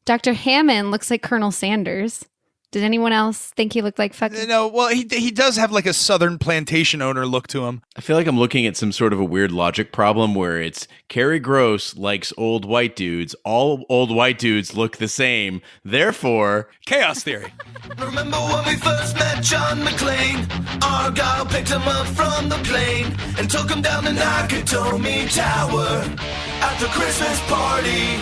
Dr. Hammond looks like Colonel Sanders. Did anyone else think he looked like fucking... No, well, he does have like a southern plantation owner look to him. I feel like I'm looking at some sort of a weird logic problem where it's Kerri Gross likes old white dudes. All old white dudes look the same. Therefore, chaos theory. Remember when we first met John McClane? Argyle picked him up from the plane and took him down the Nakatomi Tower at the Christmas party.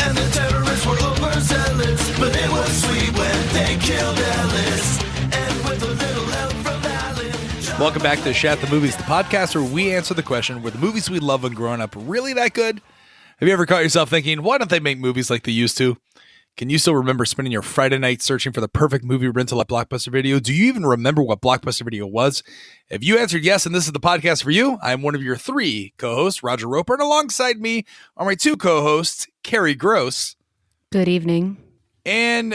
And the terrorists were overzealous, but it was sweet when they killed Ellis. And with a little help from Alan. Welcome back to Shat The Movies, the podcast where we answer the question, were the movies we love when growing up really that good? Have you ever caught yourself thinking, why don't they make movies like they used to? Can you still remember spending your Friday night searching for the perfect movie rental at Blockbuster Video? Do you even remember what Blockbuster Video was? If you answered yes, and this is the podcast for you, I'm one of your three co-hosts, Roger Roper, and alongside me are my two co-hosts, Kerri Gross. Good evening. And...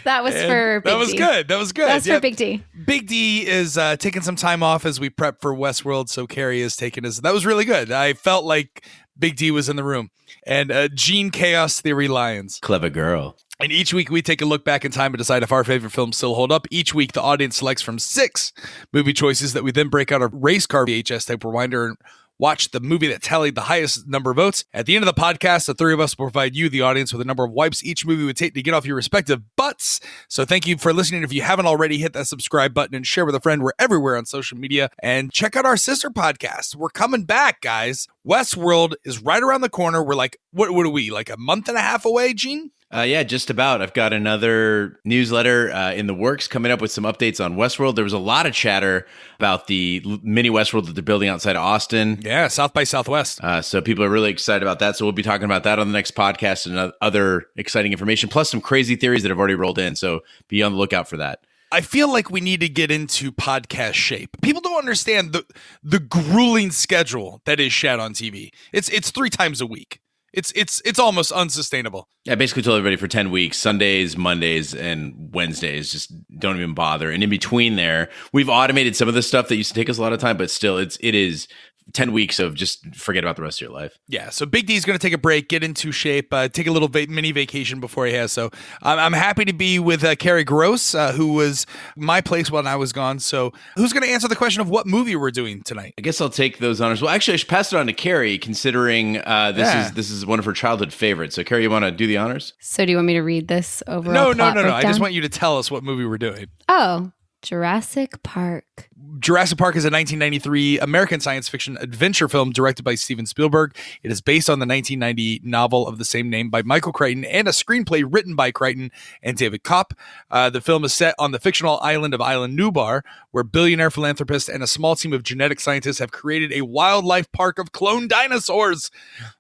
That was for Big D. That was good. That's for Big D. Big D is taking some time off as we prep for Westworld, so Kerri is taking his... That was really good. I felt like Big D was in the room. And Gene Chaos Theory Lions. clever girl. And each week we take a look back in time and decide if our favorite films still hold up. Each week the audience selects from 6 movie choices that we then break out a race car VHS type rewinder and watch the movie that tallied the highest number of votes. At the end of the podcast, the three of us will provide you, the audience, with a number of wipes each movie would take to get off your respective butts. So thank you for listening. If you haven't already, hit that subscribe button and share with a friend. We're everywhere on social media. And check out our sister podcast. We're coming back, guys. Westworld is right around the corner. We're like, what are we, like a month and a half away, Gene? Yeah, just about. I've got another newsletter in the works coming up with some updates on Westworld. There was a lot of chatter about the mini Westworld that they're building outside of Austin. Yeah, South by Southwest. So people are really excited about that. So we'll be talking about that on the next podcast and other exciting information, plus some crazy theories that have already rolled in. So be on the lookout for that. I feel like we need to get into podcast shape. People don't understand the grueling schedule that is Shat on TV. It's 3 times a week. It's almost unsustainable. I basically told everybody for 10 weeks, Sundays, Mondays, and Wednesdays, just don't even bother. And in between there, we've automated some of the stuff that used to take us a lot of time, but still it is 10 weeks of just forget about the rest of your life. Yeah, so Big D's going to take a break, get into shape, take a little mini vacation before he has. So I'm happy to be with Kerri Gross, who was my place when I was gone. So who's going to answer the question of what movie we're doing tonight? I guess I'll take those honors. Well, actually, I should pass it on to Kerri, considering this is one of her childhood favorites. So Kerri, you want to do the honors? So do you want me to read this overall No. breakdown? I just want you to tell us what movie we're doing. Oh, Jurassic Park. Jurassic Park is a 1993 American science fiction adventure film directed by Steven Spielberg. It is based on the 1990 novel of the same name by Michael Crichton and a screenplay written by Crichton and David Kopp. The film is set on the fictional island of Island Nubar, where billionaire philanthropists and a small team of genetic scientists have created a wildlife park of cloned dinosaurs.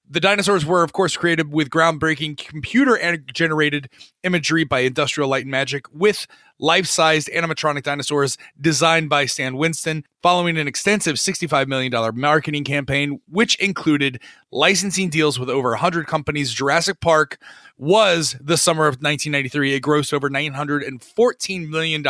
The dinosaurs were, of course, created with groundbreaking computer-generated imagery by Industrial Light and Magic, with life-sized animatronic dinosaurs designed by Stan Winston, following an extensive $65 million marketing campaign, which included licensing deals with over 100 companies. Jurassic Park was the summer of 1993. It grossed over $914 million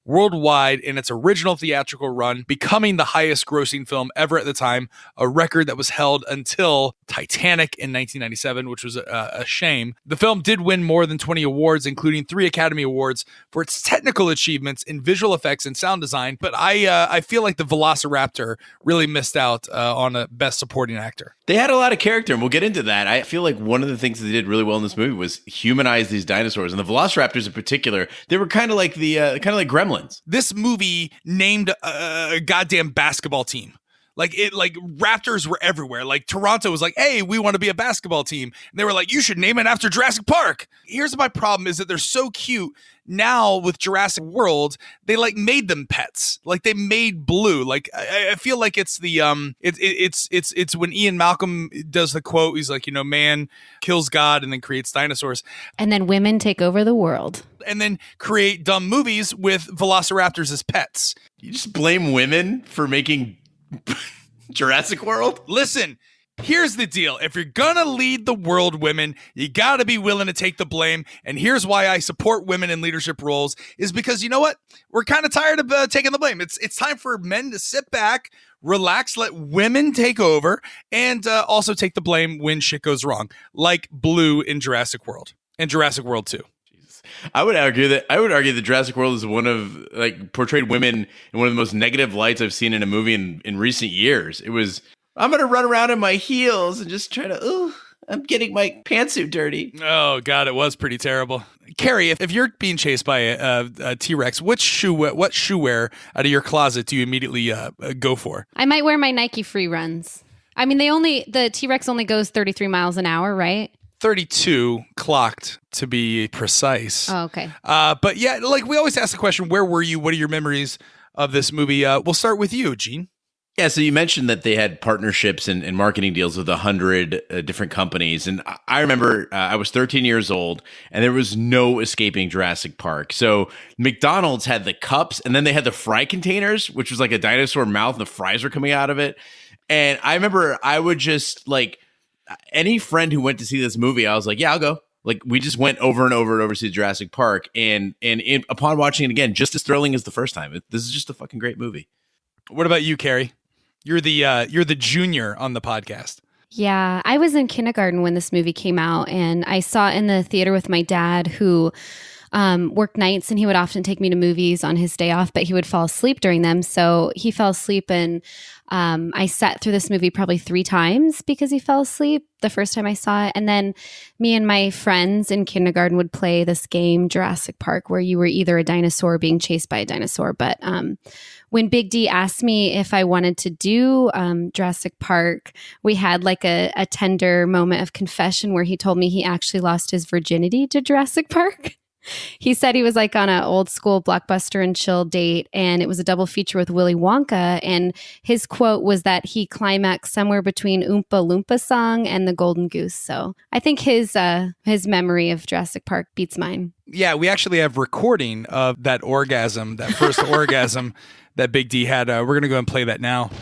worldwide in its original theatrical run, becoming the highest grossing film ever at the time, a record that was held until Titanic in 1997, which was a shame. The film did win more than 20 awards, including 3 Academy Awards for its technical achievements in visual effects and sound design, but I feel like the Velociraptor really missed out on a Best Supporting Actor. They had a lot of character, and we'll get into that. I feel like one of the things that they did really well in this movie was humanize these dinosaurs, and the Velociraptors in particular. They were kind of like like Gremlins. This movie named a goddamn basketball team. Like Raptors were everywhere. Like Toronto was like, hey, we want to be a basketball team. And they were like, you should name it after Jurassic Park. Here's my problem is that they're so cute. Now with Jurassic World, they like made them pets. Like they made Blue. Like I feel like it's the it's when Ian Malcolm does the quote. He's like, man kills God and then creates dinosaurs. And then women take over the world. And then create dumb movies with velociraptors as pets. You just blame women for making Jurassic World? Listen, here's the deal. If you're gonna lead the world, women, you gotta be willing to take the blame. And here's why I support women in leadership roles is because you know what? We're kind of tired of taking the blame. It's time for men to sit back, relax, let women take over, and also take the blame when shit goes wrong, like Blue in Jurassic World and Jurassic World 2. I would argue that Jurassic World is one of portrayed women in one of the most negative lights I've seen in a movie in recent years. It was, I'm going to run around in my heels and just try to, I'm getting my pantsuit dirty. Oh God, it was pretty terrible. Kerri, if you're being chased by a T-Rex, what shoe wear out of your closet do you immediately go for? I might wear my Nike Free Runs. I mean, the T-Rex only goes 33 miles an hour, right? 32 clocked to be precise. Oh, okay. But yeah, like we always ask the question, where were you? What are your memories of this movie? We'll start with you, Gene. Yeah, so you mentioned that they had partnerships and marketing deals with 100 different companies. And I remember I was 13 years old and there was no escaping Jurassic Park. So McDonald's had the cups and then they had the fry containers, which was like a dinosaur mouth and the fries were coming out of it. And I remember I would just like any friend who went to see this movie, I was like, yeah, I'll go. Like we just went over and over and over to see Jurassic Park. And upon watching it again, just as thrilling as the first time, this is just a fucking great movie. What about you, Kerri? You're the junior on the podcast. Yeah, I was in kindergarten when this movie came out, and I saw it in the theater with my dad, who worked nights, and he would often take me to movies on his day off, but he would fall asleep during them. So he fell asleep, and I sat through this movie probably 3 times because he fell asleep the first time I saw it. And then me and my friends in kindergarten would play this game, Jurassic Park, where you were either a dinosaur being chased by a dinosaur. But when Big D asked me if I wanted to do Jurassic Park, we had like a tender moment of confession where he told me he actually lost his virginity to Jurassic Park. He said he was like on an old school blockbuster and chill date, and it was a double feature with Willy Wonka. And his quote was that he climaxed somewhere between Oompa Loompa song and the Golden Goose. So I think his memory of Jurassic Park beats mine. Yeah, we actually have recording of that orgasm, that first orgasm that Big D had. We're going to go and play that now.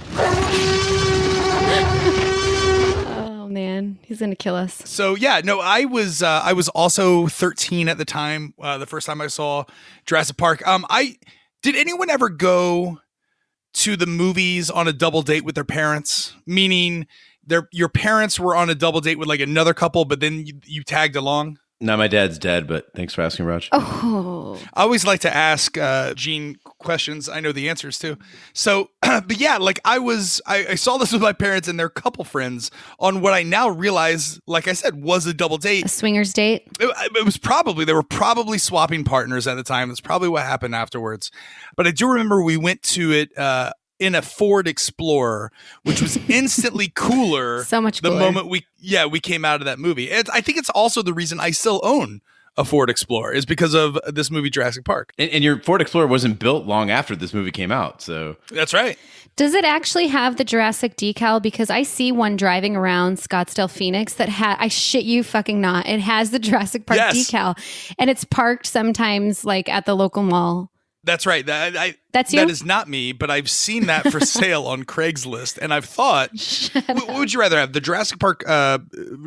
Man, he's gonna kill us. So yeah, no, I was also 13 at the time. The first time I saw Jurassic Park. Did anyone ever go to the movies on a double date with their parents? Meaning, your parents were on a double date with like another couple, but then you tagged along. No, my dad's dead, but thanks for asking, Raj. Oh, I always like to ask Gene questions I know the answers to. So, but yeah, like I saw this with my parents and their couple friends on what I now realize, like I said, was a double date. A swingers date? It was probably, they were probably swapping partners at the time. That's probably what happened afterwards. But I do remember we went to it in a Ford Explorer, which was instantly cooler. So much cooler. The moment we came out of that movie. I think it's also the reason I still own a Ford Explorer is because of this movie Jurassic Park. And your Ford Explorer wasn't built long after this movie came out, so that's right. Does it actually have the Jurassic decal? Because I see one driving around Scottsdale, Phoenix that I shit you fucking not. It has the Jurassic Park decal, and it's parked sometimes like at the local mall. That's right. That's you? That is not me, but I've seen that for sale on Craigslist, and I've thought, what would you rather have, the Jurassic Park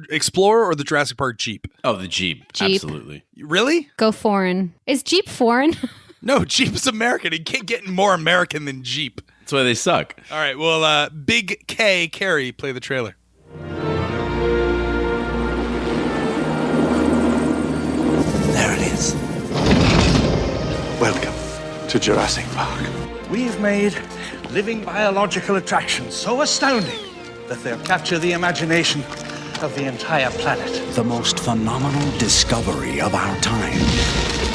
Explorer or the Jurassic Park Jeep? Oh, the Jeep. Absolutely. Really? Go foreign. Is Jeep foreign? No, Jeep is American. It can't get more American than Jeep. That's why they suck. All right. Well, Big K, Kerri, play the trailer. There it is. Welcome to Jurassic Park. We've made living biological attractions so astounding that they'll capture the imagination of the entire planet. The most phenomenal discovery of our time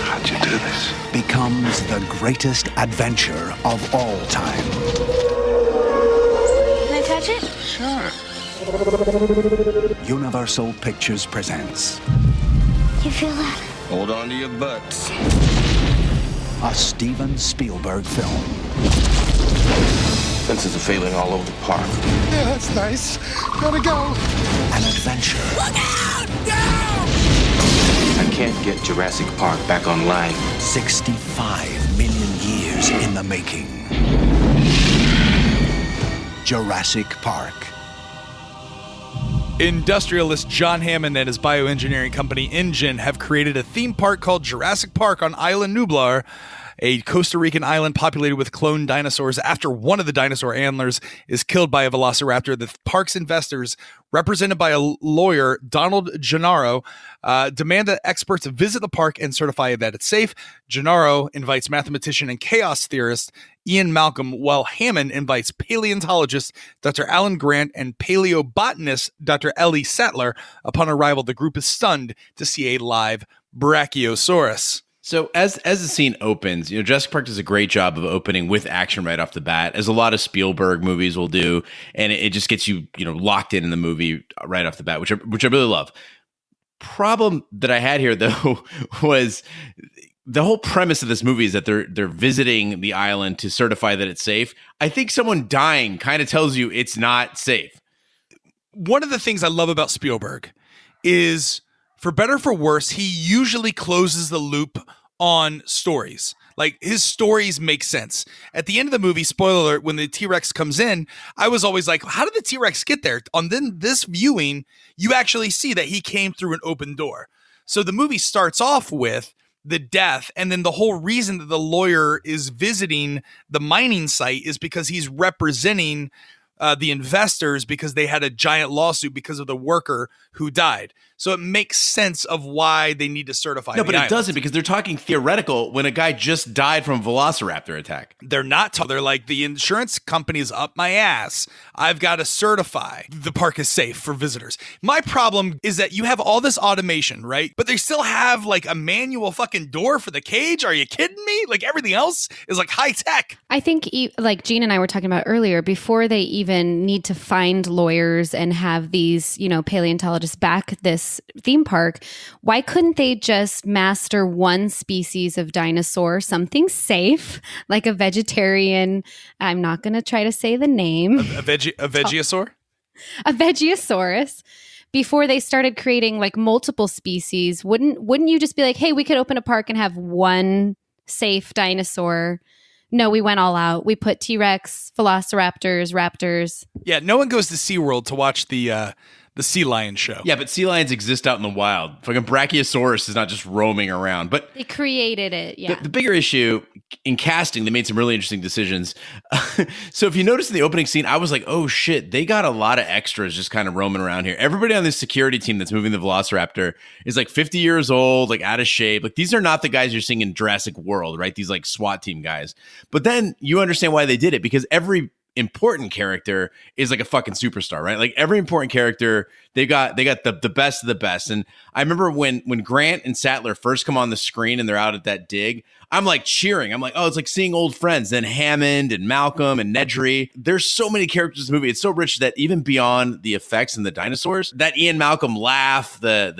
How'd you do this? becomes the greatest adventure of all time. Can I touch it? Sure. Universal Pictures presents You feel that? Hold on to your butts. a Steven Spielberg film. Fences are failing all over the park. Yeah, that's nice. Gotta go. An adventure I can't get Jurassic Park back online. 65 million years in the making. Jurassic Park. Industrialist John Hammond and his bioengineering company InGen have created a theme park called Jurassic Park on Isla Nublar, a Costa Rican island populated with cloned dinosaurs after one of the dinosaur antlers is killed by a velociraptor. The park's investors, represented by a lawyer, Donald Gennaro, demand that experts visit the park and certify that it's safe. Gennaro invites mathematician and chaos theorist Ian Malcolm, while Hammond invites paleontologist Dr. Alan Grant and paleobotanist Dr. Ellie Sattler. Upon arrival, the group is stunned to see a live Brachiosaurus. So as the scene opens, Jurassic Park does a great job of opening with action right off the bat, as a lot of Spielberg movies will do, and it just gets you, locked in the movie right off the bat, which I really love. Problem that I had here though was the whole premise of this movie is that they're visiting the island to certify that it's safe. I think someone dying kind of tells you it's not safe. One of the things I love about Spielberg is, for better or for worse, he usually closes the loop on stories. Like, his stories make sense. At the end of the movie, spoiler alert, when the T-Rex comes in, I was always like, how did the T-Rex get there? On this viewing, you actually see that he came through an open door. So the movie starts off with the death, and then the whole reason that the lawyer is visiting the mining site is because he's representing the investors, because they had a giant lawsuit because of the worker who died. So it makes sense of why they need to certify. No, but it doesn't, because they're talking theoretical when a guy just died from a velociraptor attack. They're not. They're like, the insurance company's up my ass. I've got to certify the park is safe for visitors. My problem is that you have all this automation, right? But they still have like a manual fucking door for the cage. Are you kidding me? Like, everything else is like high tech. I think, like Gene and I were talking about earlier, before they even need to find lawyers and have these, paleontologists back this theme park, why couldn't they just master one species of dinosaur, something safe, like a vegetarian? I'm not going to try to say the name. A Vegiasaur? A Vegiasaurus. Before they started creating like multiple species, wouldn't you just be like, hey, we could open a park and have one safe dinosaur? No, we went all out. We put T-Rex, velociraptors, raptors. Yeah, no one goes to SeaWorld to watch the sea lion show. Yeah, but sea lions exist out in the wild. Fucking Brachiosaurus is not just roaming around. But they created it, yeah. The bigger issue in casting, they made some really interesting decisions. So if you notice in the opening scene, I was like, oh shit, they got a lot of extras just kind of roaming around here. Everybody on this security team that's moving the Velociraptor is like 50 years old, like out of shape. Like, these are not the guys you're seeing in Jurassic World, right? These like SWAT team guys. But then you understand why they did it, because every important character is like a fucking superstar, right? Like, every important character, they got the best of the best. And I remember when Grant and Sattler first come on the screen and they're out at that dig, I'm like cheering. I'm like, oh, it's like seeing old friends. Then Hammond and Malcolm and Nedry. There's so many characters in this movie. It's so rich that even beyond the effects and the dinosaurs, that Ian Malcolm laugh, the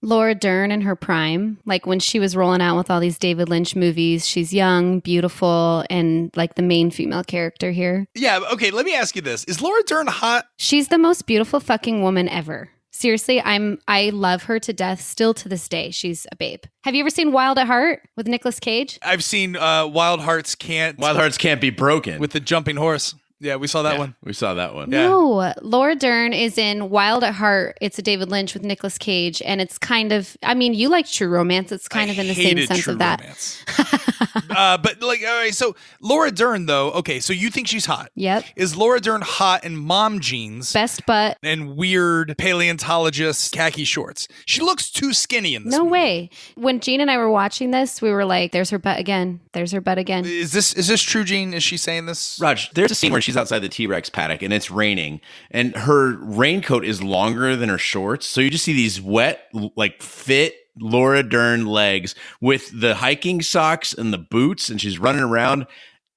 Laura Dern in her prime, like when she was rolling out with all these David Lynch movies, she's young, beautiful, and like the main female character here. Yeah, okay, let me ask you this. Is Laura Dern hot? She's the most beautiful fucking woman ever. Seriously, I love her to death still to this day. She's a babe. Have you ever seen Wild at Heart with Nicolas Cage? I've seen Wild Hearts Can't Be Broken with the jumping horse. Yeah, we saw that one. We saw that one. Yeah. No, Laura Dern is in Wild at Heart. It's a David Lynch with Nicolas Cage, and it's kind of, I mean, you like True Romance. It's kind of in the same sense True of that. But like, all right, so Laura Dern though, okay, so you think she's hot. Yep. Is Laura Dern hot in mom jeans? Best butt. And weird paleontologist khaki shorts? She looks too skinny in this No movie. way. When Gene and I were watching this, we were like, there's her butt again. There's her butt again. Is this true, Gene? Is she saying this? Raj, there's a scene where she's outside the T-Rex paddock and it's raining and her raincoat is longer than her shorts. So you just see these wet, like fit Laura Dern legs with the hiking socks and the boots, and she's running around.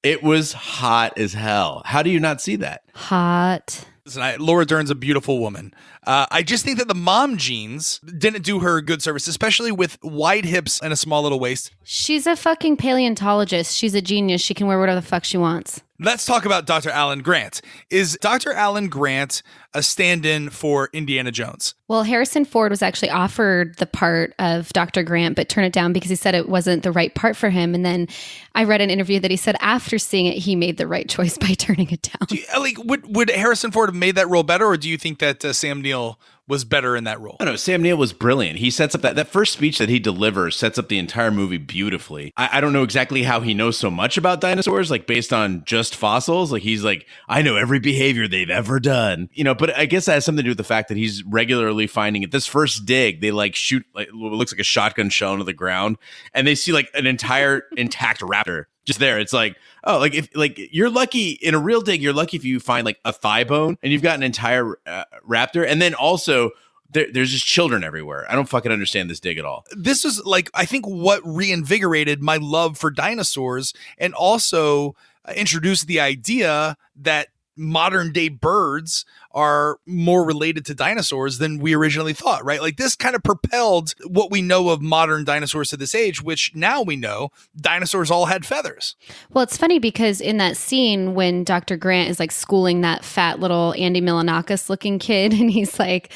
It was hot as hell. How do you not see that? Hot. Listen, Laura Dern's a beautiful woman. I just think that the mom jeans didn't do her a good service, especially with wide hips and a small little waist. She's a fucking paleontologist. She's a genius. She can wear whatever the fuck she wants. Let's talk about Dr. Alan Grant. Is Dr. Alan Grant a stand-in for Indiana Jones? Well, Harrison Ford was actually offered the part of Dr. Grant, but turned it down because he said it wasn't the right part for him. And then I read an interview that he said after seeing it, he made the right choice by turning it down. Would Harrison Ford have made that role better, or do you think that Sam Neill was better in that role. I don't know. Sam Neill was brilliant. He sets up that first speech that he delivers sets up the entire movie beautifully. I don't know exactly how he knows so much about dinosaurs, like based on just fossils. Like he's like, I know every behavior they've ever done, but I guess that has something to do with the fact that he's regularly finding it. This first dig, they like shoot like what looks like a shotgun shell into the ground, and they see like an entire intact raptor just there. It's like, oh, like if like you're lucky in a real dig, you're lucky if you find like a thigh bone and you've got an entire raptor, and then also there's just children everywhere. I don't fucking understand this dig at all. This is like, I think what reinvigorated my love for dinosaurs and also introduced the idea that modern day birds are more related to dinosaurs than we originally thought, right? Like this kind of propelled what we know of modern dinosaurs to this age, which now we know dinosaurs all had feathers. Well, it's funny because in that scene when Dr. Grant is like schooling that fat little Andy Milonakis looking kid, and he's like,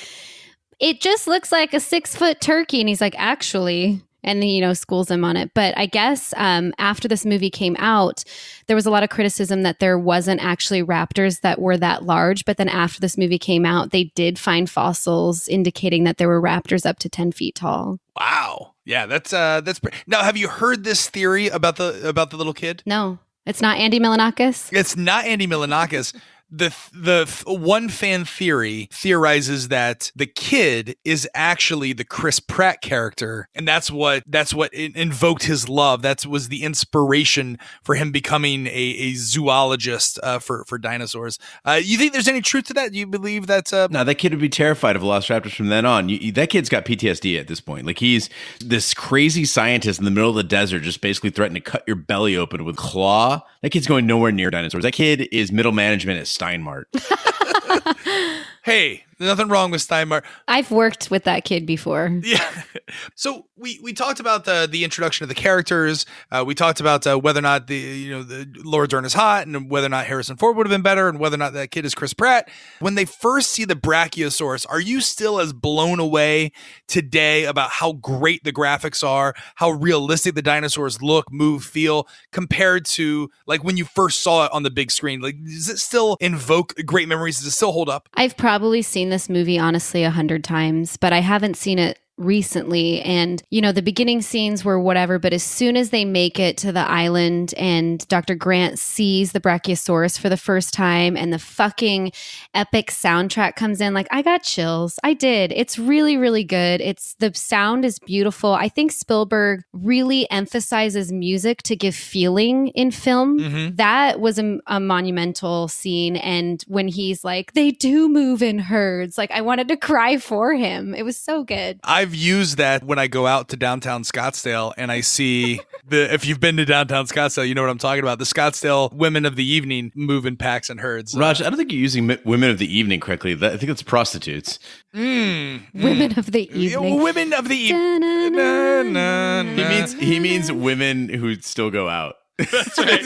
it just looks like a 6-foot turkey. And he's like, actually, and then, schools him on it. But I guess after this movie came out, there was a lot of criticism that there wasn't actually raptors that were that large. But then after this movie came out, they did find fossils indicating that there were raptors up to 10 feet tall. Wow. Yeah, that's now, have you heard this theory about the little kid? No, it's not Andy Milonakis. It's not Andy Milonakis. The one fan theorizes that the kid is actually the Chris Pratt character, and that's what invoked his love. That was the inspiration for him becoming a zoologist for dinosaurs. You think there's any truth to that? Do you believe that? No, that kid would be terrified of velociraptors from then on. That kid's got PTSD at this point. Like he's this crazy scientist in the middle of the desert, just basically threatening to cut your belly open with claw. That kid's going nowhere near dinosaurs. That kid is middle management at Steinmart. Hey, there's nothing wrong with Steinmart. I've worked with that kid before. Yeah. So we talked about the introduction of the characters. We talked about whether or not the Laura Dern is hot, and whether or not Harrison Ford would have been better, and whether or not that kid is Chris Pratt. When they first see the Brachiosaurus, are you still as blown away today about how great the graphics are, how realistic the dinosaurs look, move, feel, compared to like when you first saw it on the big screen? Like, does it still invoke great memories? Does it still hold up? I've probably seen this movie, honestly, 100 times, but I haven't seen it recently. And, the beginning scenes were whatever, but as soon as they make it to the island and Dr. Grant sees the Brachiosaurus for the first time and the fucking epic soundtrack comes in, like I got chills. I did. It's really, really good. The sound is beautiful. I think Spielberg really emphasizes music to give feeling in film. Mm-hmm. That was a monumental scene. And when he's like, they do move in herds, like I wanted to cry for him. It was so good. I've used that when I go out to downtown Scottsdale and I see if you've been to downtown Scottsdale, you know what I'm talking about. The Scottsdale women of the evening move in packs and herds. Raj, I don't think you're using women of the evening correctly. I think it's prostitutes. Women of the evening. Women of the evening. He means women who still go out. That's right.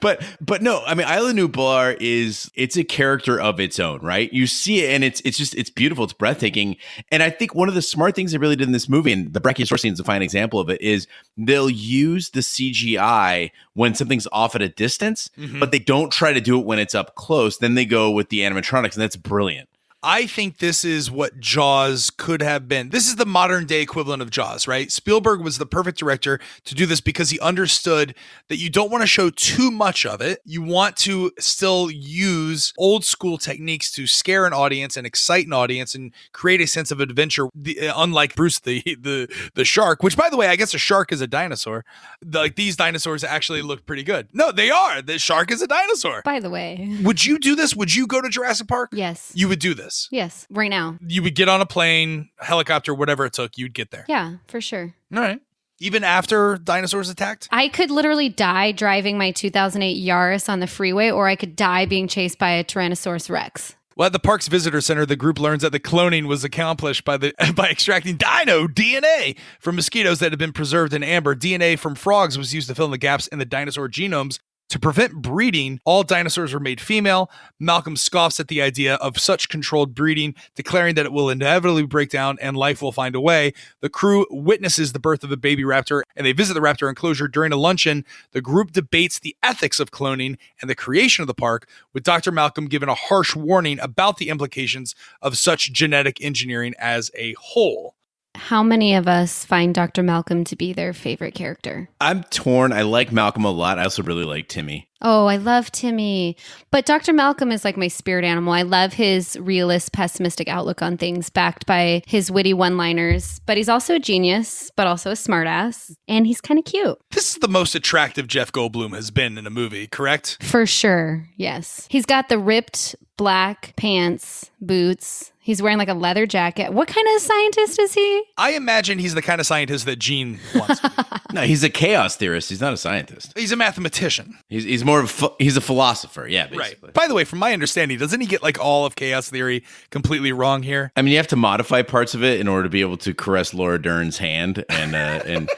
but no, I mean, Isla Nublar it's a character of its own, right? You see it and it's beautiful, it's breathtaking. And I think one of the smart things they really did in this movie, and the Brachiosaurus scene is a fine example of it, is they'll use the CGI when something's off at a distance, but they don't try to do it when it's up close. Then they go with the animatronics, and that's brilliant. I think this is what Jaws could have been. This is the modern day equivalent of Jaws, right? Spielberg was the perfect director to do this because he understood that you don't want to show too much of it. You want to still use old school techniques to scare an audience and excite an audience and create a sense of adventure. Unlike Bruce the shark, which, by the way, I guess a shark is a dinosaur. Like these dinosaurs actually look pretty good. No, they are. The shark is a dinosaur. By the way, would you do this? Would you go to Jurassic Park? Yes. You would do this. Yes, right now. You would get on a plane, helicopter, whatever it took, you'd get there. Yeah, for sure. All right. Even after dinosaurs attacked? I could literally die driving my 2008 Yaris on the freeway, or I could die being chased by a Tyrannosaurus Rex. Well, at the park's visitor center, the group learns that the cloning was accomplished by extracting dino DNA from mosquitoes that had been preserved in amber. DNA from frogs was used to fill in the gaps in the dinosaur genomes. To prevent breeding, all dinosaurs were made female. Malcolm scoffs at the idea of such controlled breeding, declaring that it will inevitably break down and life will find a way. The crew witnesses the birth of a baby raptor, and they visit the raptor enclosure during a luncheon. The group debates the ethics of cloning and the creation of the park, with Dr. Malcolm given a harsh warning about the implications of such genetic engineering as a whole. How many of us find Dr. Malcolm to be their favorite character? I'm torn. I like Malcolm a lot. I also really like Timmy. Oh, I love Timmy. But Dr. Malcolm is like my spirit animal. I love his realist, pessimistic outlook on things, backed by his witty one-liners. But he's also a genius, but also a smartass. And he's kind of cute. This is the most attractive Jeff Goldblum has been in a movie, correct? For sure, yes. He's got the ripped black pants, boots. He's wearing like a leather jacket. What kind of scientist is he? I imagine he's the kind of scientist that Gene wants to be. No, he's a chaos theorist. He's not a scientist. He's a mathematician. He's more of he's a philosopher. Yeah, basically. Right. By the way, from my understanding, doesn't he get like all of chaos theory completely wrong here? I mean, you have to modify parts of it in order to be able to caress Laura Dern's hand and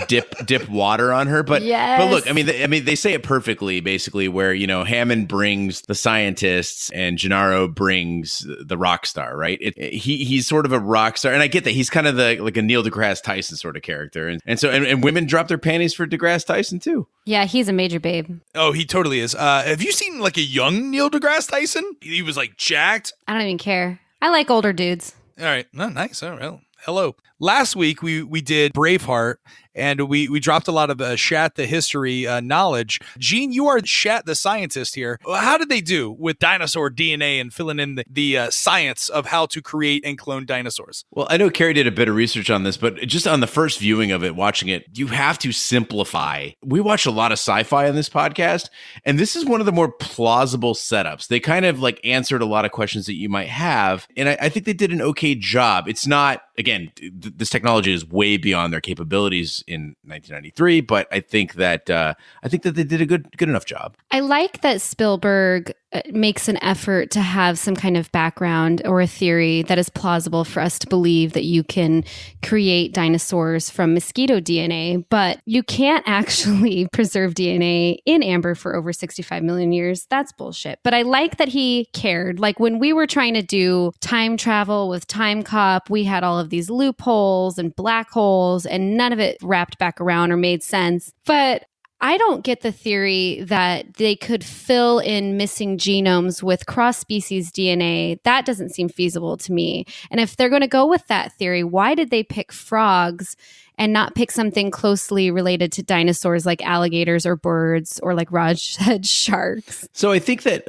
dip water on her. But yes. But look, I mean, they say it perfectly, basically, where Hammond brings the scientists and Gennaro brings the rock star, right? He's sort of a rock star, and I get that he's kind of like a Neil deGrasse Tyson sort of character, and women drop their panties for deGrasse Tyson too. Yeah, he's a major babe. Oh, he totally is. Have you seen like a young Neil deGrasse Tyson? He was like jacked. I don't even care. I like older dudes. All right. No, nice. All right. Hello. Last week we did Braveheart, and we dropped a lot of Shat the history knowledge. Gene, you are Shat the scientist here. How did they do with dinosaur DNA and filling in the science of how to create and clone dinosaurs? Well, I know Kerri did a bit of research on this, but just on the first viewing of it, watching it, you have to simplify. We watch a lot of sci-fi on this podcast, and this is one of the more plausible setups. They kind of like answered a lot of questions that you might have, and I think they did an okay job. It's not, again, this technology is way beyond their capabilities in 1993, but I think that they did a good enough job. I like that Spielberg makes an effort to have some kind of background or a theory that is plausible for us to believe that you can create dinosaurs from mosquito DNA, but you can't actually preserve DNA in amber for over 65 million years. That's bullshit. But I like that he cared. Like when we were trying to do time travel with Time Cop, we had all of these loopholes and black holes, and none of it wrapped back around or made sense. But I don't get the theory that they could fill in missing genomes with cross-species DNA. That doesn't seem feasible to me. And if they're going to go with that theory, why did they pick frogs and not pick something closely related to dinosaurs like alligators or birds or like Raj-head sharks? So I think that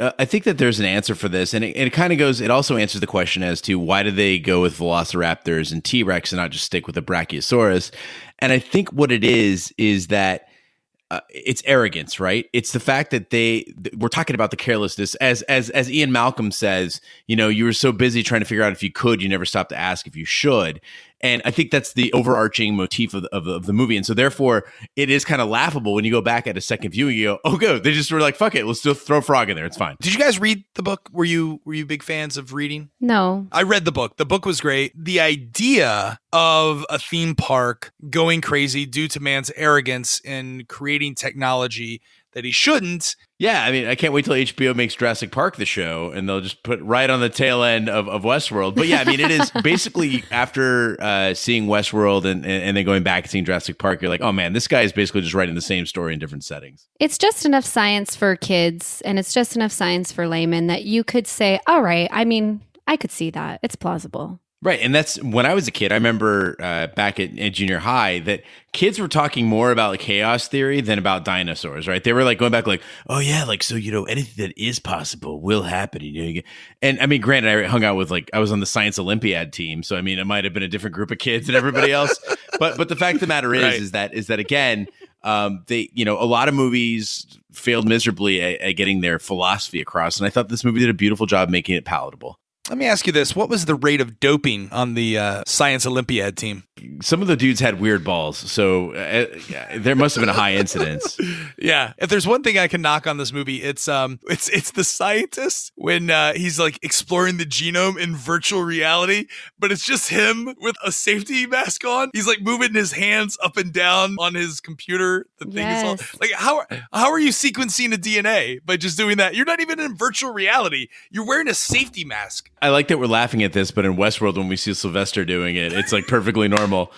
there's an answer for this, and it kind of goes. It also answers the question as to why did they go with velociraptors and T-Rex and not just stick with a Brachiosaurus? And I think what it is that. It's arrogance, right? It's the fact that we're talking about the carelessness, as Ian Malcolm says, you were so busy trying to figure out if you could, you never stopped to ask if you should. And I think that's the overarching motif of the movie. And so therefore it is kind of laughable when you go back at a second view and you go, oh, good. They just were like, fuck it. Let's just throw a frog in there. It's fine. Did you guys read the book? Were you big fans of reading? No. I read the book. The book was great. The idea of a theme park going crazy due to man's arrogance in creating technology that he shouldn't. Yeah, I mean, I can't wait till HBO makes Jurassic Park the show, and they'll just put right on the tail end of Westworld. But yeah, I mean, it is basically after seeing Westworld and then going back and seeing Jurassic Park, you're like, oh man, this guy is basically just writing the same story in different settings. It's just enough science for kids, and it's just enough science for laymen that you could say, all right, I mean, I could see that. It's plausible. Right. And that's when I was a kid. I remember back at junior high that kids were talking more about like chaos theory than about dinosaurs. Right. They were like going back like, oh, yeah, like, so, anything that is possible will happen. And I mean, granted, I hung out with I was on the Science Olympiad team. So, I mean, it might have been a different group of kids than everybody else. but the fact of the matter is that again, a lot of movies failed miserably at getting their philosophy across. And I thought this movie did a beautiful job making it palatable. Let me ask you this. What was the rate of doping on the Science Olympiad team? Some of the dudes had weird balls, so there must have been a high incidence. Yeah. If there's one thing I can knock on this movie, it's the scientist when he's like exploring the genome in virtual reality, but it's just him with a safety mask on. He's like moving his hands up and down on his computer. The thing is all, like how are you sequencing a DNA by just doing that? You're not even in virtual reality. You're wearing a safety mask. I like that we're laughing at this, but in Westworld, when we see Sylvester doing it, it's like perfectly normal.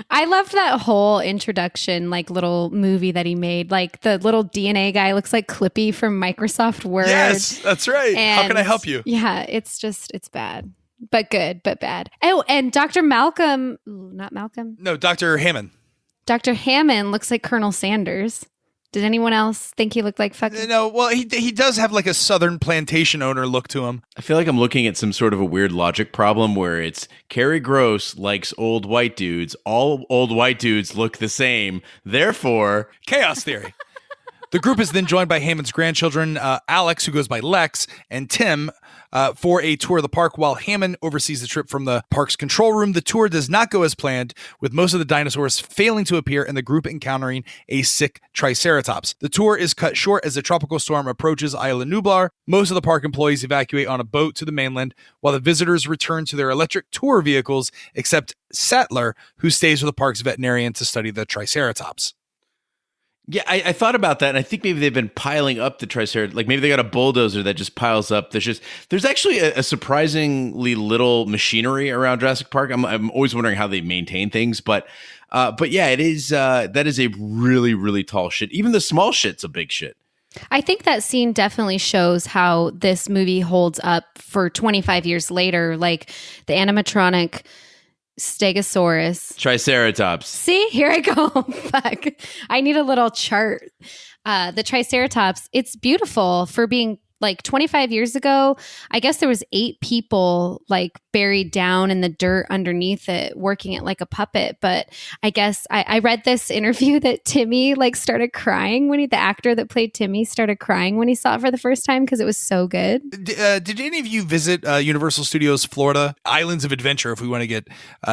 I loved that whole introduction, like little movie that he made. Like the little DNA guy looks like Clippy from Microsoft Word. Yes, that's right. And how can I help you? Yeah, it's bad, but good, but bad. Oh, and Dr. Malcolm, not Malcolm. No, Dr. Hammond. Dr. Hammond looks like Colonel Sanders. Did anyone else think he looked like fucking? No, well, he does have like a southern plantation owner look to him. I feel like I'm looking at some sort of a weird logic problem where it's Kerri Gross likes old white dudes. All old white dudes look the same. Therefore, chaos theory. The group is then joined by Hammond's grandchildren, Alex, who goes by Lex, and Tim, for a tour of the park while Hammond oversees the trip from the park's control room. The tour does not go as planned, with most of the dinosaurs failing to appear and the group encountering a sick triceratops. The tour is cut short as a tropical storm approaches Isla Nublar. Most of the park employees evacuate on a boat to the mainland, while the visitors return to their electric tour vehicles, except Sattler, who stays with the park's veterinarian to study the triceratops. Yeah, I thought about that, and I think maybe they've been piling up the triceratops. Like maybe they got a bulldozer that just piles up. There's actually a surprisingly little machinery around Jurassic Park. I'm always wondering how they maintain things, but yeah, it is that is a really, really tall shit. Even the small shit's a big shit. I think that scene definitely shows how this movie holds up for 25 years later. Like the animatronic Stegosaurus. Triceratops. See, here I go. Fuck. I need a little chart. The Triceratops, it's beautiful for being like 25 years ago. I guess there was 8 people like buried down in the dirt underneath it, working it like a puppet. But I guess I read this interview that Timmy like started crying when the actor that played Timmy started crying when he saw it for the first time because it was so good. Did any of you visit Universal Studios Florida? Islands of Adventure, if we want to get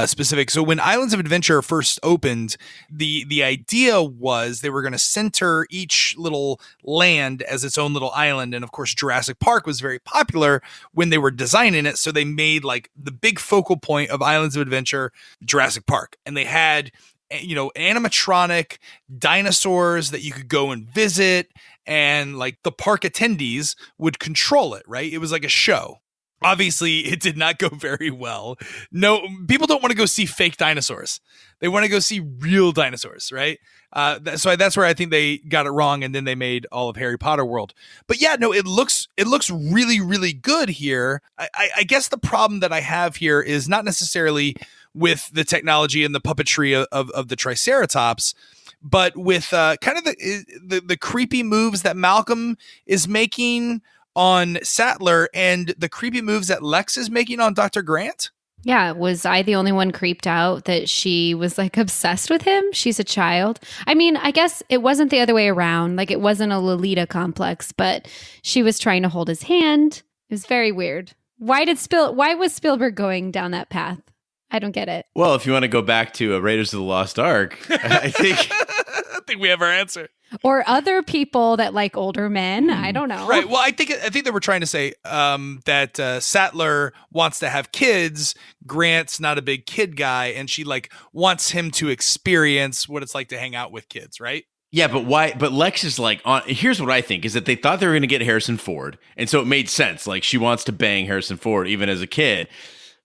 specific. So when Islands of Adventure first opened, the idea was they were going to center each little land as its own little island. And of course, Jurassic Park was very popular when they were designing it. So they made like the big focal point of Islands of Adventure, Jurassic Park. And they had, animatronic dinosaurs that you could go and visit. And like the park attendees would control it, right? It was like a show. Obviously, it did not go very well. No, people don't want to go see fake dinosaurs. They want to go see real dinosaurs, right? So that's where I think they got it wrong, and then they made all of Harry Potter World. But yeah, no, it looks really, really good here. I guess the problem that I have here is not necessarily with the technology and the puppetry of the Triceratops, but with kind of the creepy moves that Malcolm is making on Sattler and the creepy moves that Lex is making on Dr. Grant. Yeah, was I the only one creeped out that she was like obsessed with him? She's a child. I mean, I guess it wasn't the other way around. Like it wasn't a Lolita complex, but she was trying to hold his hand. It was very weird. Why was Spielberg going down that path? I don't get it. Well, if you want to go back to Raiders of the Lost Ark, I think we have our answer. Or other people that like older men. I don't know. Right. Well, I think they were trying to say that Sattler wants to have kids. Grant's not a big kid guy, and she like wants him to experience what it's like to hang out with kids, right? Yeah, but why? But Lex is like, here's what I think is that they thought they were going to get Harrison Ford, and so it made sense. Like she wants to bang Harrison Ford even as a kid.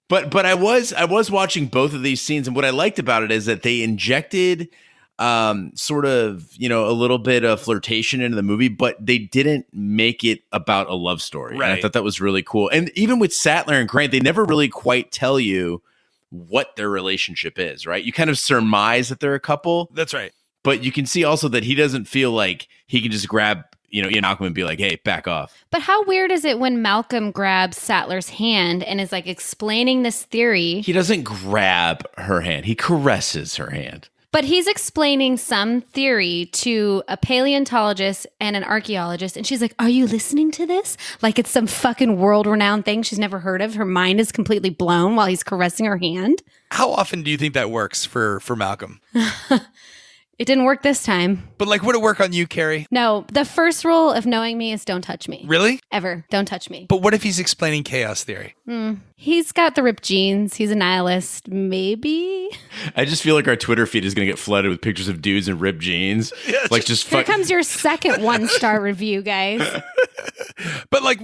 But I was watching both of these scenes, and what I liked about it is that they injected sort of, a little bit of flirtation into the movie, but they didn't make it about a love story. Right. And I thought that was really cool. And even with Sattler and Grant, they never really quite tell you what their relationship is, right? You kind of surmise that they're a couple. That's right. But you can see also that he doesn't feel like he can just grab, Ian Malcolm and be like, hey, back off. But how weird is it when Malcolm grabs Sattler's hand and is like explaining this theory? He doesn't grab her hand. He caresses her hand. But he's explaining some theory to a paleontologist and an archaeologist. And she's like, are you listening to this? Like it's some fucking world-renowned thing she's never heard of. Her mind is completely blown while he's caressing her hand. How often do you think that works for Malcolm? It didn't work this time. But like, would it work on you, Kerri? No, the first rule of knowing me is don't touch me. Really? Ever. Don't touch me. But what if he's explaining chaos theory? He's got the ripped jeans. He's a nihilist. Maybe. I just feel like our Twitter feed is going to get flooded with pictures of dudes in ripped jeans. Yeah, like just Here comes your second 1-star review, guys. But like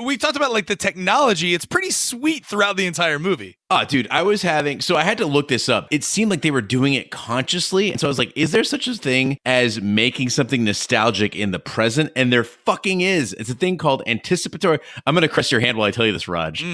we talked about like the technology, it's pretty sweet throughout the entire movie. Oh, dude, I had to look this up. It seemed like they were doing it consciously. And so I was like, is there such a thing as making something nostalgic in the present? And there fucking is. It's a thing called anticipatory. I'm going to caress your hand while I tell you this, Raj.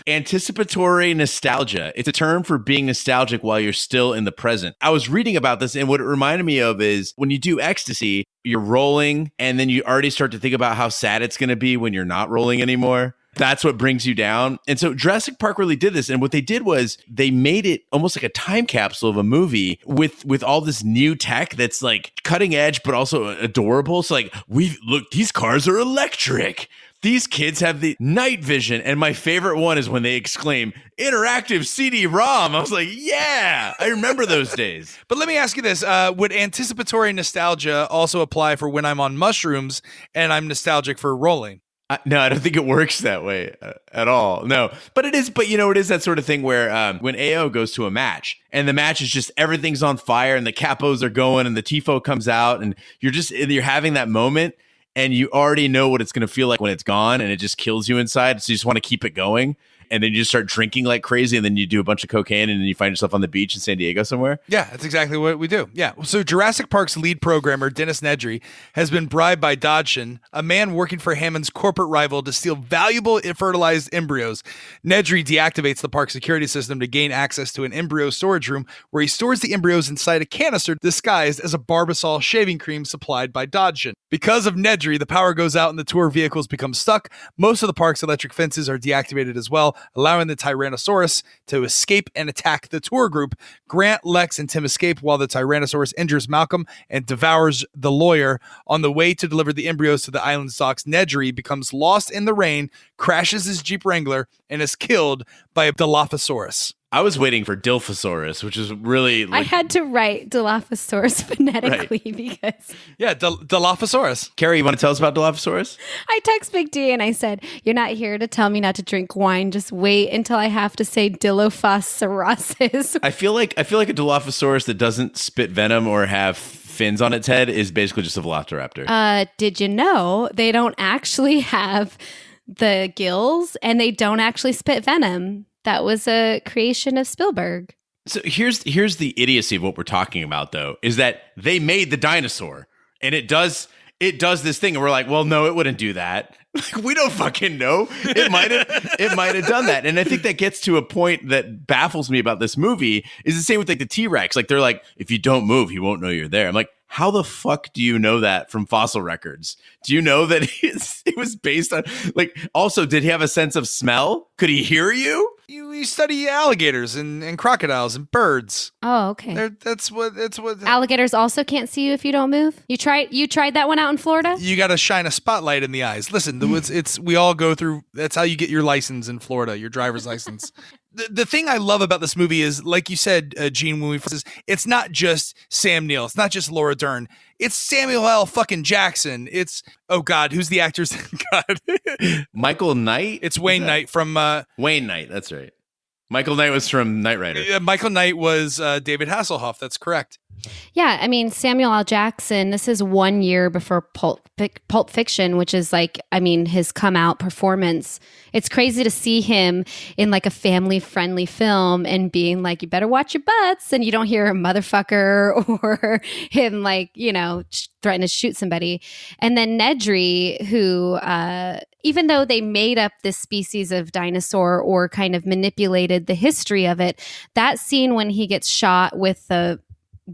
Anticipatory nostalgia. It's a term for being nostalgic while you're still in the present. I was reading about this, and what it reminded me of is when you do ecstasy, you're rolling, and then you already start to think about how sad it's going to be when you're not rolling anymore. That's what brings you down. And so Jurassic Park really did this. And what they did was they made it almost like a time capsule of a movie with all this new tech that's like cutting edge, but also adorable. So like, look, these cars are electric. These kids have the night vision. And my favorite one is when they exclaim, interactive CD-ROM. I was like, yeah, I remember those days. But let me ask you this. Would anticipatory nostalgia also apply for when I'm on mushrooms and I'm nostalgic for rolling? No, I don't think it works that way at all. No, but it is. But you know, it is that sort of thing where when AO goes to a match and the match is just everything's on fire and the capos are going and the tifo comes out and you're having that moment and you already know what it's going to feel like when it's gone and it just kills you inside. So you just want to keep it going. And then you just start drinking like crazy, and then you do a bunch of cocaine, and then you find yourself on the beach in San Diego somewhere. Yeah, that's exactly what we do. Yeah. So Jurassic Park's lead programmer, Dennis Nedry, has been bribed by Dodson, a man working for Hammond's corporate rival, to steal valuable fertilized embryos. Nedry deactivates the park security system to gain access to an embryo storage room where he stores the embryos inside a canister disguised as a Barbasol shaving cream supplied by Dodson. Because of Nedry, the power goes out and the tour vehicles become stuck. Most of the park's electric fences are deactivated as well, allowing the Tyrannosaurus to escape and attack the tour group. Grant, Lex, and Tim escape while the Tyrannosaurus injures Malcolm and devours the lawyer. On the way to deliver the embryos to the island's docks, Nedry becomes lost in the rain, crashes his Jeep Wrangler, and is killed by a Dilophosaurus. I was waiting for Dilophosaurus, which is really I had to write Dilophosaurus phonetically because... Yeah, Dilophosaurus. Kerri, you want to tell us about Dilophosaurus? I text Big D and I said, you're not here to tell me not to drink wine. Just wait until I have to say Dilophosaurus. I feel like a Dilophosaurus that doesn't spit venom or have fins on its head is basically just a velociraptor. Did you know they don't actually have the gills and they don't actually spit venom? That was a creation of Spielberg. So here's the idiocy of what we're talking about, though, is that they made the dinosaur and it does this thing. And we're like, well, no, it wouldn't do that. We don't fucking know. It might have done that. And I think that gets to a point that baffles me about this movie is the same with like the T-Rex. Like they're like, if you don't move, he won't know you're there. I'm like, how the fuck do you know that from fossil records? Do you know that it was based on like, also, did he have a sense of smell? Could he hear you? You study alligators and crocodiles and birds. Oh, okay. That's what alligators also can't see you if you don't move. You tried that one out in Florida? You got to shine a spotlight in the eyes. Listen, it's we all go through. That's how you get your license in Florida, your driver's license. The thing I love about this movie is, like you said, Gene, when we first, it's not just Sam Neill. It's not just Laura Dern. It's Samuel L. fucking Jackson. It's, oh God, who's the actor's God? Michael Knight? It's Wayne Knight from... Wayne Knight, that's right. Michael Knight was from Knight Rider. Michael Knight was David Hasselhoff. That's correct. Yeah, I mean, Samuel L. Jackson, this is 1 year before Pulp Fiction, which is like, I mean, his come out performance. It's crazy to see him in like a family friendly film and being like, you better watch your butts. And you don't hear a motherfucker or him like, you know, threaten to shoot somebody. And then Nedry, who, even though they made up this species of dinosaur or kind of manipulated the history of it, that scene when he gets shot with the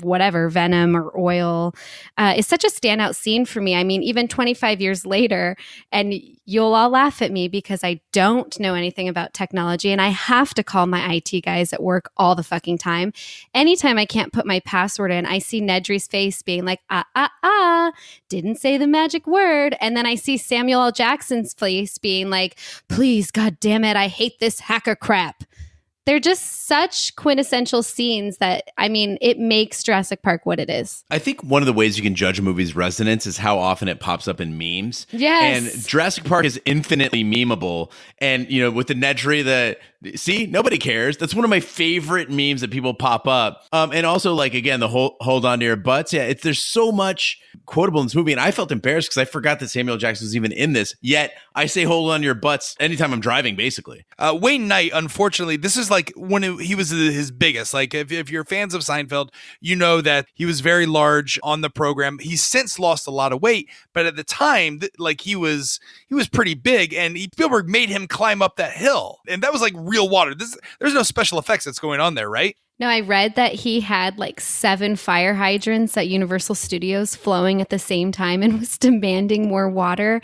whatever, venom or oil, is such a standout scene for me. I mean, even 25 years later, and you'll all laugh at me because I don't know anything about technology and I have to call my IT guys at work all the fucking time. Anytime I can't put my password in, I see Nedry's face being like, didn't say the magic word. And then I see Samuel L. Jackson's face being like, please, God damn it, I hate this hacker crap. They're just such quintessential scenes that, I mean, it makes Jurassic Park what it is. I think one of the ways you can judge a movie's resonance is how often it pops up in memes. Yes. And Jurassic Park is infinitely memeable. And, you know, with the Nedry, see, nobody cares. That's one of my favorite memes that people pop up. And also, like, again, the whole hold on to your butts. Yeah, there's so much quotable in this movie. And I felt embarrassed because I forgot that Samuel Jackson was even in this. Yet I say hold on to your butts anytime I'm driving, basically. Wayne Knight, unfortunately, this is like when he was his biggest. Like, if you're fans of Seinfeld, you know that he was very large on the program. He's since lost a lot of weight, but at the time, like, he was pretty big, and Spielberg made him climb up that hill, and that was like real water. There's no special effects that's going on there, right? No, I read that he had like 7 fire hydrants at Universal Studios flowing at the same time and was demanding more water.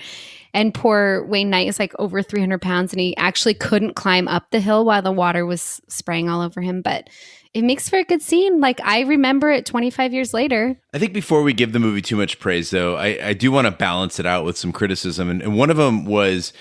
And poor Wayne Knight is like over 300 pounds and he actually couldn't climb up the hill while the water was spraying all over him. But it makes for a good scene. Like, I remember it 25 years later. I think before we give the movie too much praise, though, I do want to balance it out with some criticism. And one of them was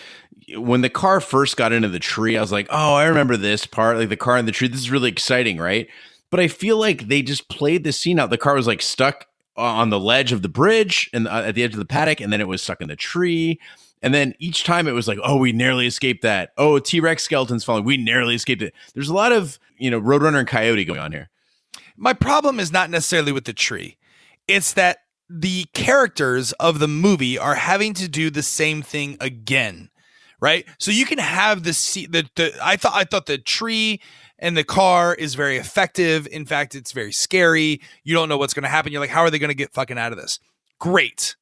when the car first got into the tree, I was like, oh, I remember this part, like the car in the tree. This is really exciting, right? But I feel like they just played the scene out. The car was like stuck on the ledge of the bridge and at the edge of the paddock, and then it was stuck in the tree. And then each time it was like, oh, we narrowly escaped that. Oh, a T-Rex skeleton's falling. We narrowly escaped it. There's a lot of, Roadrunner and Coyote going on here. My problem is not necessarily with the tree. It's that the characters of the movie are having to do the same thing again, right? So you can have I thought the tree and the car is very effective. In fact, it's very scary. You don't know what's going to happen. You're like, how are they going to get fucking out of this? Great.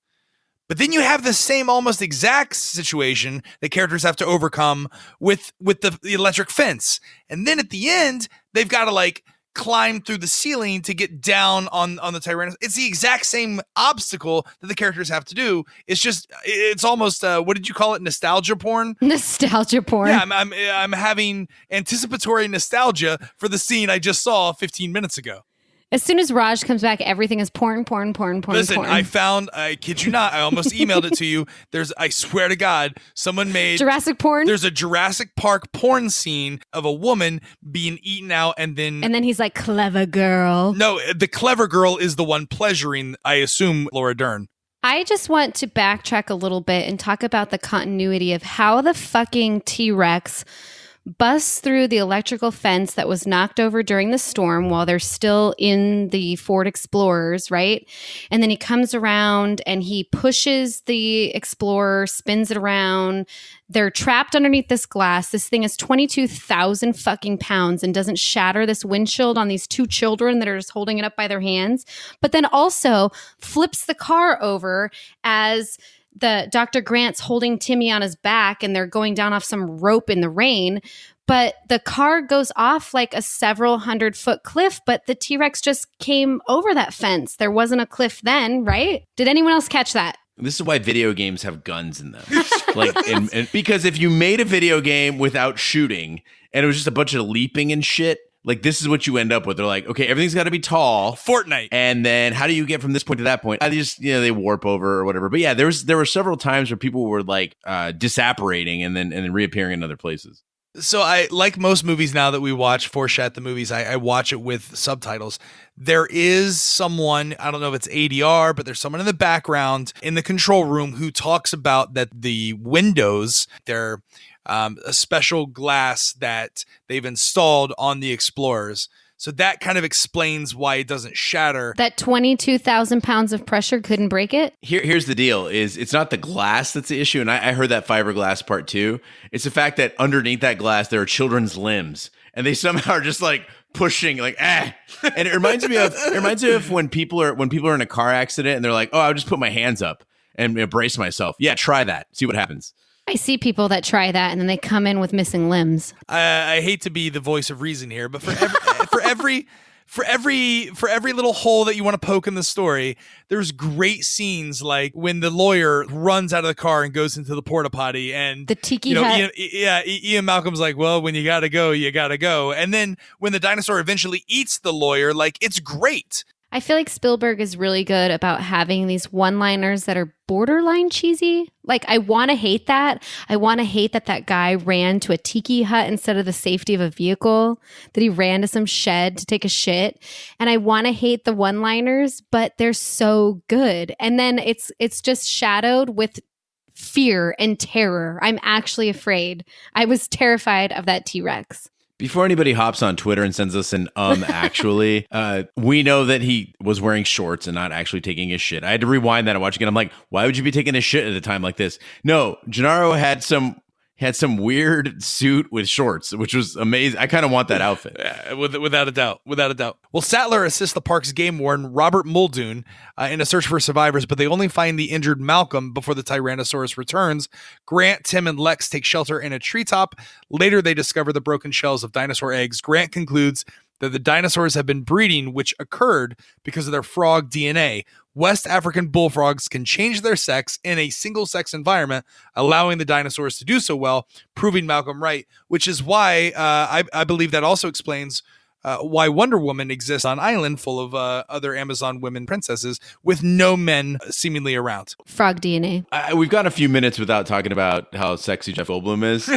But then you have the same almost exact situation that characters have to overcome with the electric fence. And then at the end, they've got to like climb through the ceiling to get down on the Tyrannosaurus. It's the exact same obstacle that the characters have to do. It's almost, what did you call it? Nostalgia porn? Nostalgia porn. Yeah, I'm having anticipatory nostalgia for the scene I just saw 15 minutes ago. As soon as Raj comes back, everything is porn. Listen, I kid you not, I almost emailed it to you. I swear to God, someone made Jurassic porn. There's a Jurassic Park porn scene of a woman being eaten out and then he's like, clever girl. No, the clever girl is the one pleasuring, I assume, Laura Dern. I just want to backtrack a little bit and talk about the continuity of how the fucking T-Rex busts through the electrical fence that was knocked over during the storm while they're still in the Ford Explorers, right? And then he comes around and he pushes the Explorer, spins it around. They're trapped underneath this glass. This thing is 22,000 fucking pounds and doesn't shatter this windshield on these 2 children that are just holding it up by their hands. But then also flips the car over as the Dr. Grant's holding Timmy on his back and they're going down off some rope in the rain. But the car goes off like a several 100-foot cliff, but the T-Rex just came over that fence. There wasn't a cliff then, right? Did anyone else catch that? This is why video games have guns in them. and because if you made a video game without shooting and it was just a bunch of leaping and shit, like, this is what you end up with. They're like, okay, everything's got to be tall. Fortnite. And then how do you get from this point to that point? I just, they warp over or whatever. But yeah, there were several times where people were like disapparating and then reappearing in other places. So I, like most movies now that we watch for Shat the Movies, I watch it with subtitles. There is someone, I don't know if it's ADR, but there's someone in the background in the control room who talks about that the windows, they're a special glass that they've installed on the Explorers. So that kind of explains why it doesn't shatter. That 22,000 pounds of pressure couldn't break it? Here's the deal, is it's not the glass that's the issue, and I heard that fiberglass part too. It's the fact that underneath that glass, there are children's limbs, and they somehow are just like pushing, like, And it reminds me of when people are in a car accident and they're like, oh, I'll just put my hands up and brace myself. Yeah, try that. See what happens. I see people that try that and then they come in with missing limbs. I hate to be the voice of reason here, but for for every little hole that you want to poke in the story, there's great scenes like when the lawyer runs out of the car and goes into the porta potty, and the tiki hut. Ian Malcolm's like, well, when you gotta go, you gotta go. And then when the dinosaur eventually eats the lawyer, like, it's great. I feel like Spielberg is really good about having these one-liners that are borderline cheesy. Like, I want to hate that. I want to hate that guy ran to a tiki hut instead of the safety of a vehicle, that he ran to some shed to take a shit. And I want to hate the one-liners, but they're so good. And then it's just shadowed with fear and terror. I'm actually afraid. I was terrified of that T-Rex. Before anybody hops on Twitter and sends us an actually, we know that he was wearing shorts and not actually taking his shit. I had to rewind that and watch again. I'm like, why would you be taking a shit at a time like this? No, Gennaro had some weird suit with shorts, which was amazing. I kind of want that outfit. Yeah, without a doubt. Well, Sattler assists the park's game warden, Robert Muldoon, in a search for survivors, but they only find the injured Malcolm before the Tyrannosaurus returns. Grant, Tim, and Lex take shelter in a treetop. Later, they discover the broken shells of dinosaur eggs. Grant concludes that the dinosaurs have been breeding, which occurred because of their frog DNA. West African bullfrogs can change their sex in a single-sex environment, allowing the dinosaurs to do so well, proving Malcolm right, which is why I believe that also explains why Wonder Woman exists on an island full of other Amazon women princesses with no men seemingly around. Frog DNA. We've got a few minutes without talking about how sexy Jeff Goldblum is.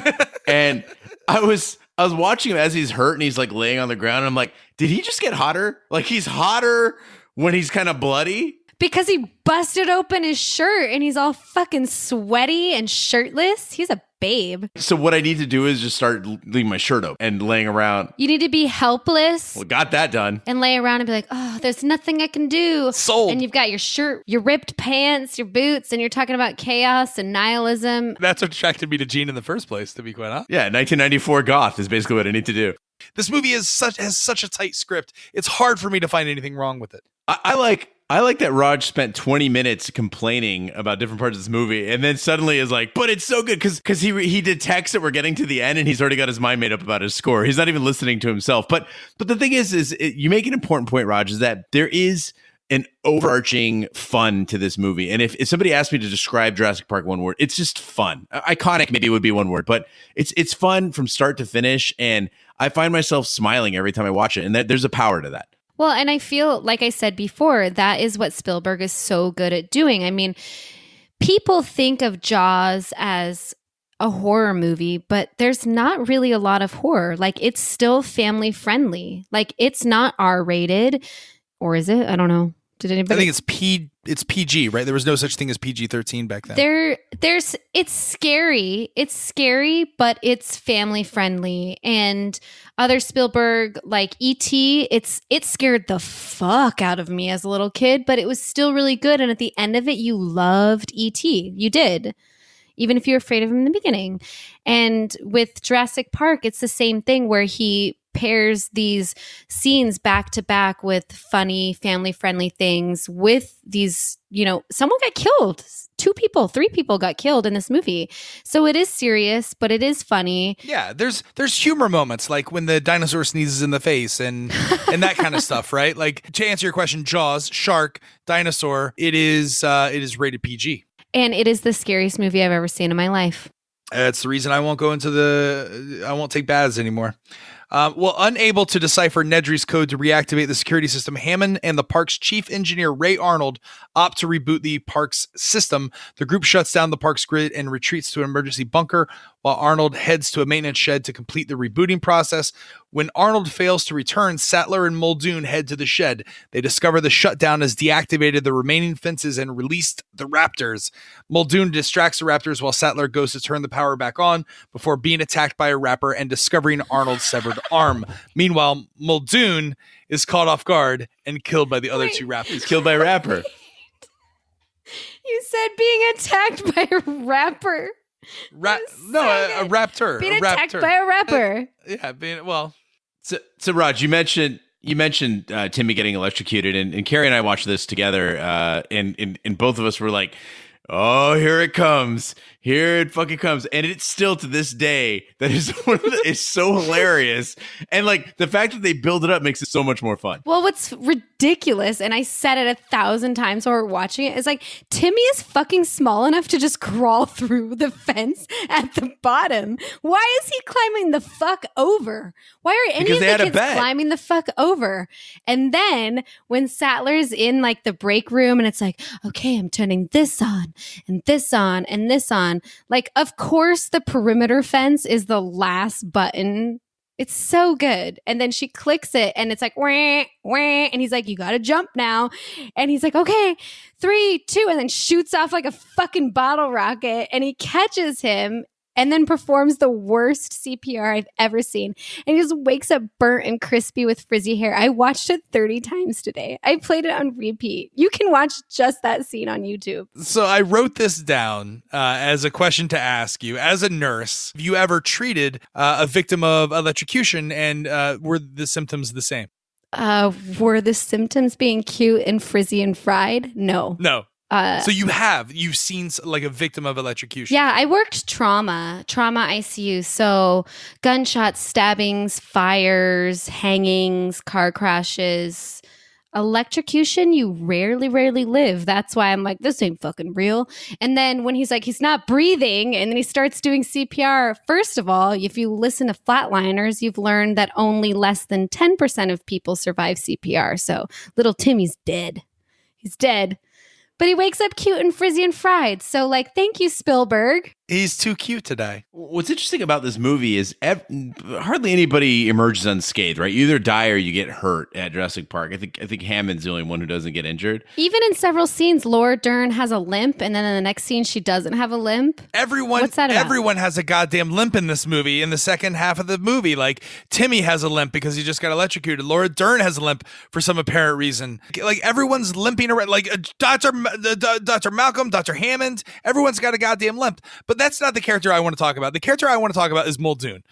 And I was watching him as he's hurt and he's like laying on the ground. And I'm like, did he just get hotter? Like, he's hotter when he's kind of bloody? Because he busted open his shirt and he's all fucking sweaty and shirtless. He's a babe. So what I need to do is just start leaving my shirt open and laying around. You need to be helpless. Well, got that done. And lay around and be like, oh, there's nothing I can do. Sold. And you've got your shirt, your ripped pants, your boots, and you're talking about chaos and nihilism. That's what attracted me to Gene in the first place, to be quite honest. Yeah, 1994 goth is basically what I need to do. This movie has such a tight script. It's hard for me to find anything wrong with it. I like that Raj spent 20 minutes complaining about different parts of this movie and then suddenly is like, but it's so good because he detects that we're getting to the end and he's already got his mind made up about his score. He's not even listening to himself. But the thing is you make an important point, Raj, is that there is an overarching fun to this movie. And if somebody asked me to describe Jurassic Park one word, it's just fun. Iconic maybe would be one word, but it's fun from start to finish. And I find myself smiling every time I watch it. And there's a power to that. Well, and I feel, like I said before, that is what Spielberg is so good at doing. I mean, people think of Jaws as a horror movie, but there's not really a lot of horror. Like, it's still family friendly. Like, it's not R-rated, or is it? I don't know. Did anybody? I think it's PG, right? There was no such thing as PG-13 back then. It's scary. It's scary, but it's family friendly. And other Spielberg, like E.T., it scared the fuck out of me as a little kid, but it was still really good. And at the end of it, you loved E.T. You did, even if you were afraid of him in the beginning. And with Jurassic Park, it's the same thing where he pairs these scenes back to back with funny, family-friendly things with these, someone got killed. 2 people, 3 people got killed in this movie. So it is serious, but it is funny. Yeah, there's humor moments, like when the dinosaur sneezes in the face and that kind of stuff, right? Like, to answer your question, Jaws, shark, dinosaur, it is rated PG. And it is the scariest movie I've ever seen in my life. That's the reason I won't I won't take baths anymore. Well, unable to decipher Nedry's code to reactivate the security system, Hammond and the park's chief engineer, Ray Arnold, opt to reboot the park's system. The group shuts down the park's grid and retreats to an emergency bunker, while Arnold heads to a maintenance shed to complete the rebooting process. When Arnold fails to return, Sattler and Muldoon head to the shed. They discover the shutdown has deactivated the remaining fences and released the raptors. Muldoon distracts the raptors while Sattler goes to turn the power back on before being attacked by a raptor and discovering Arnold's severed arm. Meanwhile, Muldoon is caught off guard and killed by the other 2 raptors. He's killed by a raptor. You said being attacked by a rapper. A raptor. Being attacked by a rapper. So Raj, you mentioned Timmy getting electrocuted, and Kerri and I watched this together, and both of us were like, Oh, here it comes. Here it fucking comes. And it's still to this day, that is it's so hilarious. And like the fact that they build it up makes it so much more fun. Well, what's ridiculous, and I said it 1,000 times while we're watching it, is like Timmy is fucking small enough to just crawl through the fence at the bottom. Why is he climbing the fuck over? Why are any of the kids climbing the fuck over? And then when Sattler's in like the break room and it's like, okay, I'm turning this on and this on and this on. Like, of course, the perimeter fence is the last button. It's so good. And then she clicks it and it's like, wah, wah. And he's like, you got to jump now. And he's like, okay, 3, 2, and then shoots off like a fucking bottle rocket. And he catches him and then performs the worst CPR I've ever seen. And he just wakes up burnt and crispy with frizzy hair. I watched it 30 times today. I played it on repeat. You can watch just that scene on YouTube. So I wrote this down as a question to ask you. As a nurse, have you ever treated a victim of electrocution, and were the symptoms the same? Were the symptoms being cute and frizzy and fried? No. So you've seen like a victim of electrocution. Yeah, I worked trauma ICU. So gunshots, stabbings, fires, hangings, car crashes, electrocution, you rarely live. That's why I'm like, this ain't fucking real. And then when he's like, he's not breathing, and then he starts doing CPR. First of all, if you listen to Flatliners, you've learned that only less than 10% of people survive CPR. So little Timmy's dead. He's dead. But he wakes up cute and frizzy and fried. So, like, thank you, Spielberg. He's too cute today. What's interesting about this movie is hardly anybody emerges unscathed, right? You either die or you get hurt at Jurassic Park. I think Hammond's the only one who doesn't get injured. Even in several scenes, Laura Dern has a limp, and then in the next scene, she doesn't have a limp. What's that about? Everyone has a goddamn limp in this movie. In the second half of the movie, like Timmy has a limp because he just got electrocuted. Laura Dern has a limp for some apparent reason. Like everyone's limping around. Like Dr. Malcolm, Dr. Hammond, everyone's got a goddamn limp. But that's not the character I want to talk about. The character I want to talk about is Muldoon.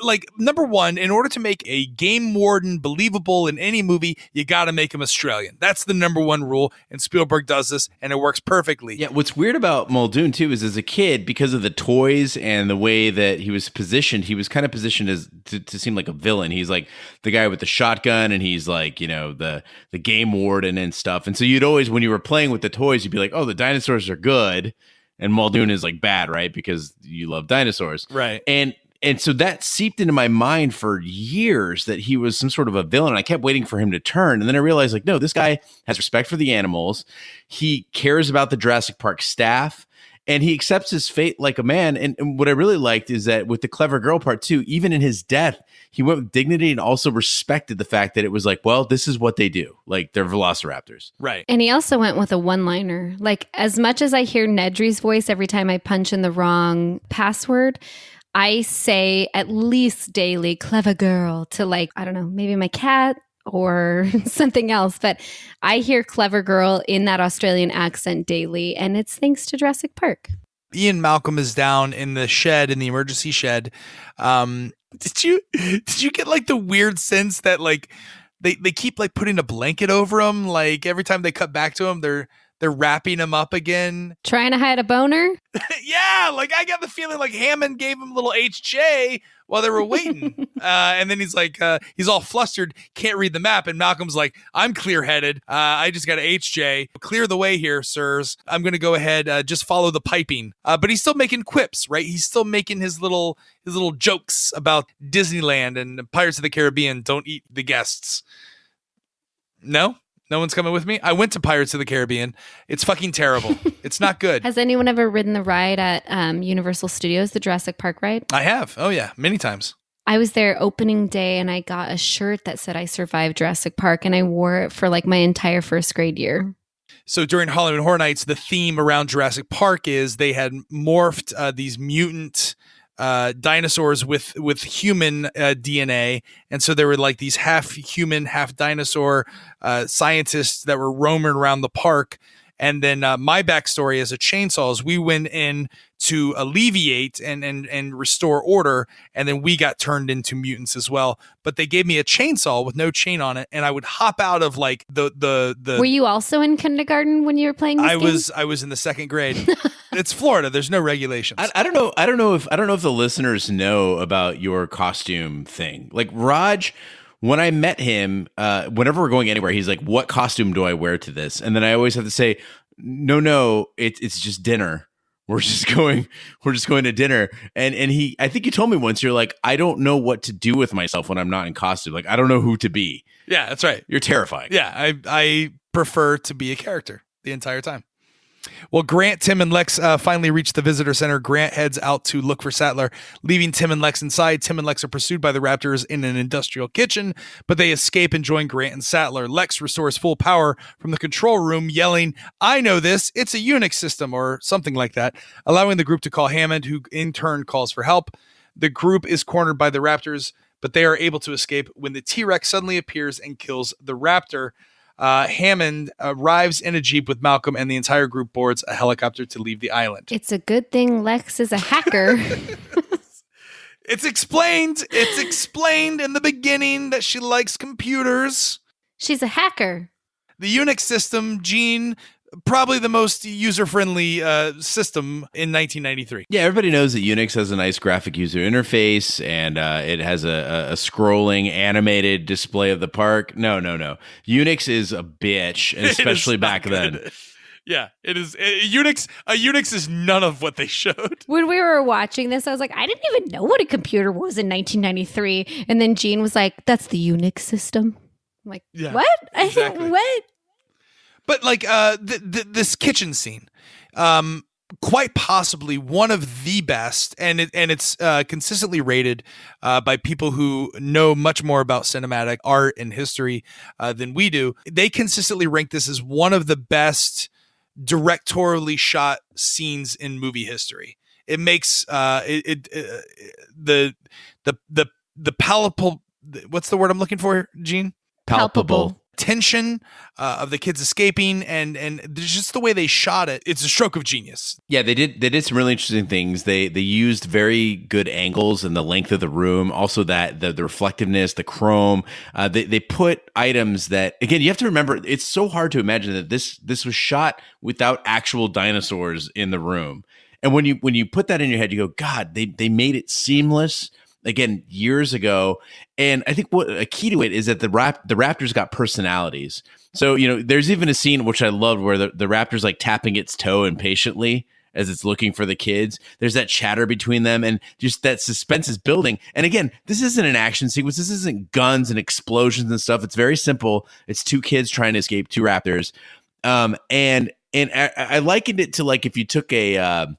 Like, number one, in order to make a game warden believable in any movie, you got to make him Australian. That's the number one rule, and Spielberg does this, and it works perfectly. Yeah, what's weird about Muldoon, too, is as a kid, because of the toys and the way that he was positioned, he was kind of positioned as to seem like a villain. He's like the guy with the shotgun, and he's like, you know, the game warden and stuff. And so you'd always, when you were playing with the toys, you'd be like, oh, the dinosaurs are good, and Muldoon is like bad, right? Because you love dinosaurs. Right. And so that seeped into my mind for years that he was some sort of a villain. I kept waiting for him to turn. And then I realized, like, no, this guy has respect for the animals. He cares about the Jurassic Park staff. And he accepts his fate like a man. And what I really liked is that with the clever girl part too, even in his death, he went with dignity and also respected the fact that it was like, well, this is what they do. Like, they're velociraptors. Right. And he also went with a one-liner. Like, as much as I hear Nedry's voice every time I punch in the wrong password, I say at least daily, clever girl, to, like, I don't know, maybe my cat or something else. But I hear clever girl in that Australian accent daily, and it's thanks to Jurassic Park. Ian Malcolm is down in the shed, in the emergency shed. Did you get like the weird sense that like they keep like putting a blanket over him? Like every time they cut back to him, they're wrapping him up again. Trying to hide a boner? Yeah, like I got the feeling like Hammond gave him a little HJ while they were waiting. And then he's like, he's all flustered, can't read the map. And Malcolm's like, I'm clear-headed. I just got a HJ. Clear the way here, sirs. I'm going to go ahead, just follow the piping. But he's still making quips, right? He's still making his little jokes about Disneyland and Pirates of the Caribbean. Don't eat the guests. No? No one's coming with me? I went to Pirates of the Caribbean. It's fucking terrible. It's not good. Has anyone ever ridden the ride at Universal Studios, the Jurassic Park ride? I have. Oh, yeah. Many times. I was there opening day and I got a shirt that said I survived Jurassic Park, and I wore it for like my entire first grade year. So during Halloween Horror Nights, the theme around Jurassic Park is they had morphed these mutant dinosaurs with human DNA, and so there were like these half human, half dinosaur scientists that were roaming around the park, And then my backstory as a chainsaw is we went in to alleviate and restore order, and then we got turned into mutants as well. But they gave me a chainsaw with no chain on it, and I would hop out of like the. Were you also in kindergarten when you were playing this game? I was in the second grade. It's Florida. There's no regulations. I don't know if the listeners know about your costume thing. Like Raj, when I met him, whenever we're going anywhere, he's like, "What costume do I wear to this?" And then I always have to say, "No, it's just dinner. We're just going to dinner." And I think you told me once, you're like, "I don't know what to do with myself when I'm not in costume. Like, I don't know who to be." Yeah, that's right. You're terrifying. Yeah, I prefer to be a character the entire time. Well, Grant, Tim, and Lex finally reach the visitor center. Grant heads out to look for Sattler, leaving Tim and Lex inside. Tim and Lex are pursued by the raptors in an industrial kitchen, but they escape and join Grant and Sattler. Lex restores full power from the control room, yelling, "I know this, it's a Unix system," or something like that, allowing the group to call Hammond, who in turn calls for help. The group is cornered by the raptors, but they are able to escape when the T-Rex suddenly appears and kills the raptor. Hammond arrives in a Jeep with Malcolm, and the entire group boards a helicopter to leave the island. It's a good thing Lex is a hacker. It's explained in the beginning that she likes computers. She's a hacker. The Unix system, Gene, probably the most user-friendly system in 1993. Yeah, everybody knows that Unix has a nice graphic user interface, and it has a scrolling animated display of the park. No. Unix is a bitch, especially back then. Yeah, it is. Unix is none of what they showed. When we were watching this, I was like, I didn't even know what a computer was in 1993. And then Gene was like, "That's the Unix system." I'm like, yeah, what? Exactly. What? But like this kitchen scene, quite possibly one of the best, and it's consistently rated by people who know much more about cinematic art and history than we do. They consistently rank this as one of the best directorially shot scenes in movie history. It makes the palpable. What's the word I'm looking for, Gene? Palpable. Tension of the kids escaping, and just the way they shot it, it's a stroke of genius. Yeah, they did some really interesting things. They used very good angles and the length of the room, also that the reflectiveness, the chrome. They put items that, again, you have to remember, it's so hard to imagine that this was shot without actual dinosaurs in the room. And when you put that in your head, you go, God, they made it seamless. Again, years ago. And I think what a key to it is that the raptors got personalities. So, there's even a scene which I loved where the raptor's like tapping its toe impatiently as it's looking for the kids. There's that chatter between them, and just that suspense is building. And again, this isn't an action sequence. This isn't guns and explosions and stuff. It's very simple. It's two kids trying to escape two raptors. And I likened it to like if you took a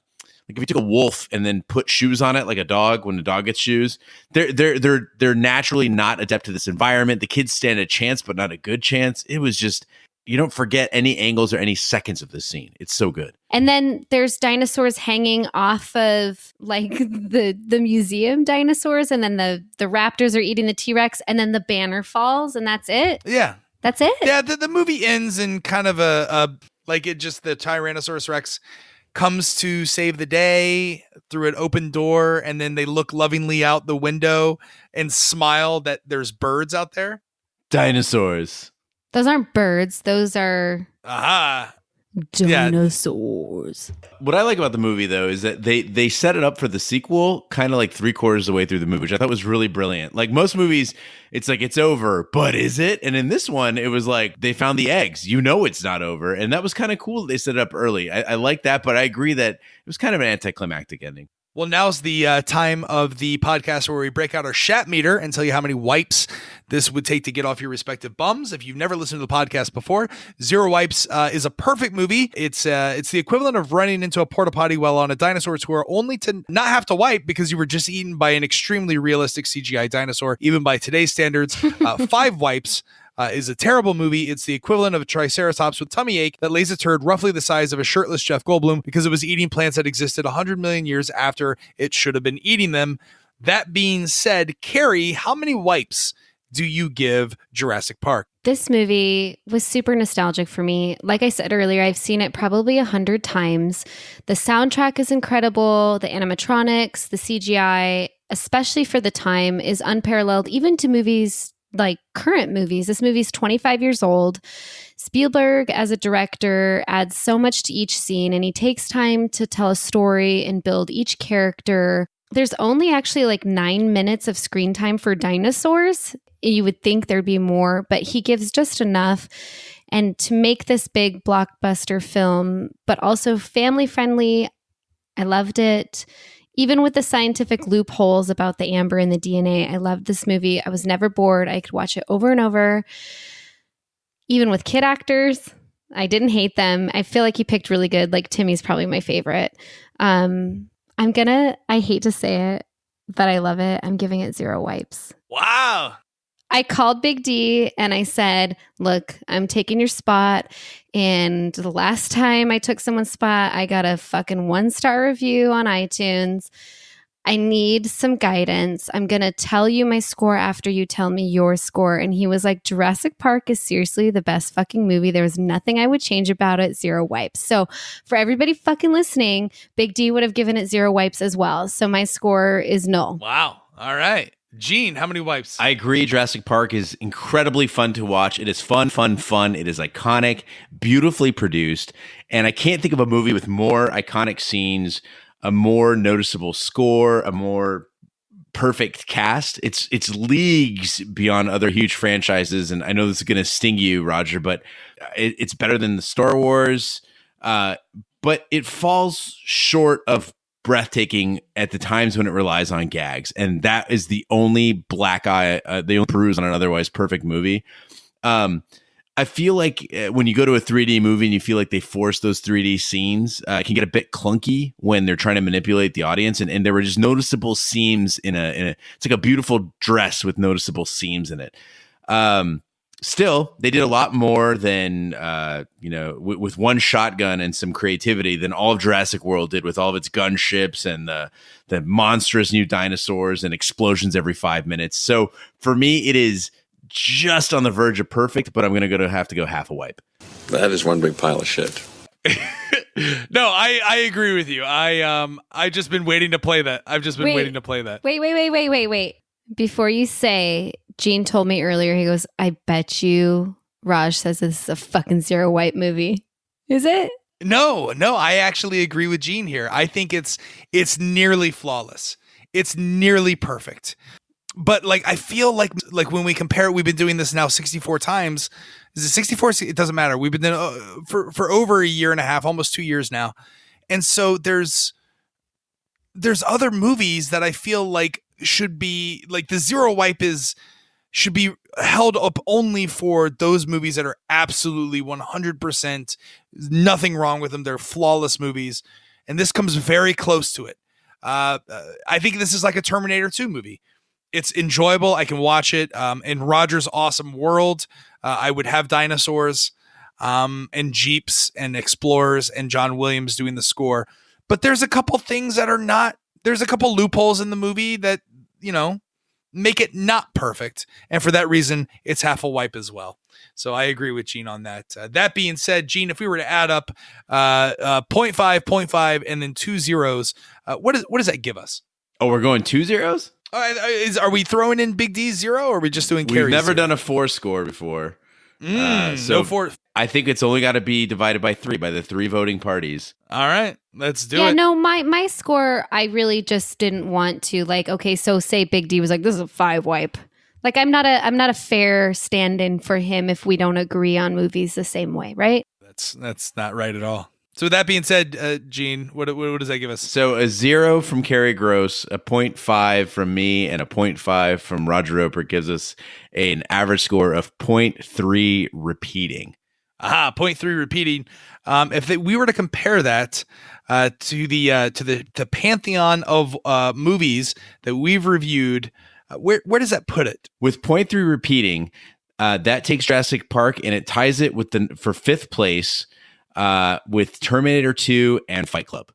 wolf and then put shoes on it, like a dog, when a dog gets shoes, they're naturally not adept to this environment. The kids stand a chance, but not a good chance. It was just, you don't forget any angles or any seconds of this scene. It's so good. And then there's dinosaurs hanging off of like the museum dinosaurs, and then the raptors are eating the T-Rex, and then the banner falls, and that's it. Yeah. That's it. Yeah, the movie ends in kind of the Tyrannosaurus Rex comes to save the day through an open door, and then they look lovingly out the window and smile that there's birds out there. Dinosaurs. Those aren't birds. Those are dinosaurs. Yeah. What I like about the movie, though, is that they set it up for the sequel kind of like 3/4 of the way through the movie, which I thought was really brilliant. Like most movies, it's like, it's over, but is it? And in this one, it was like they found the eggs. It's not over. And that was kind of cool that they set it up early. I like that, but I agree that it was kind of an anticlimactic ending. Well, now's the time of the podcast where we break out our Shat meter and tell you how many wipes this would take to get off your respective bums. If you've never listened to the podcast before, Zero Wipes is a perfect movie. It's the equivalent of running into a porta potty while on a dinosaur tour, only to not have to wipe because you were just eaten by an extremely realistic CGI dinosaur, even by today's standards. 5 Wipes is a terrible movie. It's the equivalent of a triceratops with tummy ache that lays a turd roughly the size of a shirtless Jeff Goldblum because it was eating plants that existed 100 million years after it should have been eating them. That being said, Kerri, how many wipes do you give Jurassic Park? This movie was super nostalgic for me. Like I said earlier, I've seen it probably 100 times. The soundtrack is incredible. The animatronics, the CGI, especially for the time, is unparalleled, even to movies like current movies. This movie's 25 years old. Spielberg, as a director, adds so much to each scene, and he takes time to tell a story and build each character. There's only actually like 9 minutes of screen time for dinosaurs. You would think there'd be more, but he gives just enough. And to make this big blockbuster film, but also family friendly, I loved it. Even with the scientific loopholes about the amber and the DNA, I loved this movie. I was never bored. I could watch it over and over. Even with kid actors, I didn't hate them. I feel like he picked really good. Like Timmy's probably my favorite. I hate to say it, but I love it. I'm giving it 0 wipes. Wow. I called Big D and I said, look, I'm taking your spot. And the last time I took someone's spot, I got a fucking 1-star review on iTunes. I need some guidance. I'm going to tell you my score after you tell me your score. And he was like, Jurassic Park is seriously the best fucking movie. There was nothing I would change about it. 0 wipes. So for everybody fucking listening, Big D would have given it 0 wipes as well. So my score is 0. Wow. All right. Gene, how many wipes? I agree. Jurassic Park is incredibly fun to watch. It is fun. It is iconic, beautifully produced. And I can't think of a movie with more iconic scenes, a more noticeable score, a more perfect cast. It's leagues beyond other huge franchises. And I know this is going to sting you, Roger, but it's better than the Star Wars. But it falls short of breathtaking at the times when it relies on gags, and that is the only black eye, the only bruise on an otherwise perfect movie. I feel like when you go to a 3D movie and you feel like they force those 3D scenes, it can get a bit clunky when they're trying to manipulate the audience, and there were just noticeable seams in a it's like a beautiful dress with noticeable seams in it. Still, they did a lot more than, with one shotgun and some creativity than all of Jurassic World did with all of its gunships and the monstrous new dinosaurs and explosions every 5 minutes. So for me, it is just on the verge of perfect, but I'm going to have to go half a wipe. That is one big pile of shit. No, I agree with you. I just been waiting to play that. I've just been waiting to play that. Wait. Before you say, Gene told me earlier, he goes, I bet you Raj says this is a fucking 0 wipe movie. Is it? No, I actually agree with Gene here. I think it's nearly flawless. It's nearly perfect. But like, I feel like when we compare it, we've been doing this now 64 times. Is it 64? It doesn't matter. We've been doing for over a year and a half, almost 2 years now. And so there's other movies that I feel like should be like the 0 wipe should be held up only for those movies that are absolutely 100% nothing wrong with them. They're flawless movies. And this comes very close to it. I think this is like a Terminator 2 movie. It's enjoyable. I can watch it. In Roger's awesome world, I would have dinosaurs and Jeeps and Explorers and John Williams doing the score. But there's a couple things that are not, there's a couple loopholes in the movie that, make it not perfect. And for that reason, it's half a wipe as well. So I agree with Gene on that. That being said, Gene, if we were to add up 0.5, and then 2 zeros, what does that give us? Oh, we're going 2 zeros? Are we throwing in Big D's 0 or are we just doing Kerri's? We've never 0? done a 4 score before. No 4. I think it's only got to be divided by 3 by the 3 voting parties. All right, let's do it. Yeah, no, my score, I really just didn't want to okay, so say Big D was like, this is a 5 wipe. Like I'm not a fair stand-in for him if we don't agree on movies the same way, right? That's not right at all. So with that being said, Gene, what does that give us? So a 0 from Kerri Gross, a 0.5 from me, and a 0.5 from Roger Roper gives us an average score of 0.3 repeating. 0.3 repeating. If we were to compare that to the pantheon of movies that we've reviewed, where does that put it? With 0.3 repeating, that takes Jurassic Park and it ties it for 5th place with Terminator 2 and Fight Club.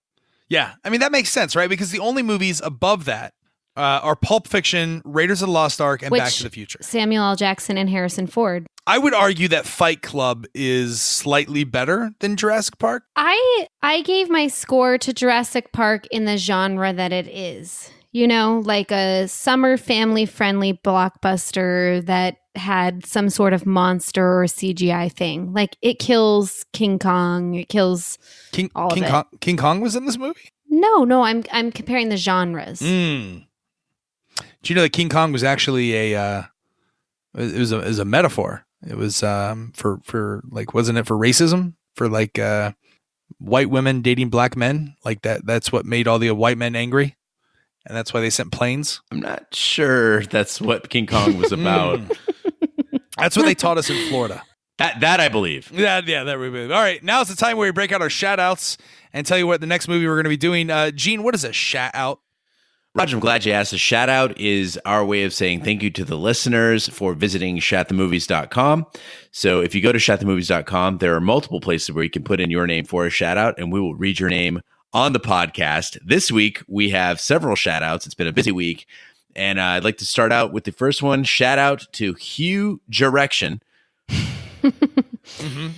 Yeah, I mean that makes sense, right? Because the only movies above that are Pulp Fiction, Raiders of the Lost Ark, and Back to the Future. Samuel L. Jackson and Harrison Ford. I would argue that Fight Club is slightly better than Jurassic Park. I gave my score to Jurassic Park in the genre that it is. You know, like a summer family-friendly blockbuster that had some sort of monster or CGI thing. Like, it kills King Kong. It kills all of it. King Kong was in this movie? No, I'm comparing the genres. Do you know that King Kong was actually it was a metaphor? It was for like, wasn't it for racism? For like white women dating black men? Like that's what made all the white men angry. And that's why they sent planes. I'm not sure that's what King Kong was about. That's what they taught us in Florida. That I believe. That we believe. All right, now's the time where we break out our shout outs and tell you what the next movie we're going to be doing. Gene, what is a shout out? Roger, I'm glad you asked. A shout out is our way of saying thank you to the listeners for visiting shatthemovies.com. So if you go to shatthemovies.com, there are multiple places where you can put in your name for a shout out, and we will read your name on the podcast. This week, we have several shout outs. It's been a busy week. And I'd like to start out with the first one. Shout out to Hugh Direction.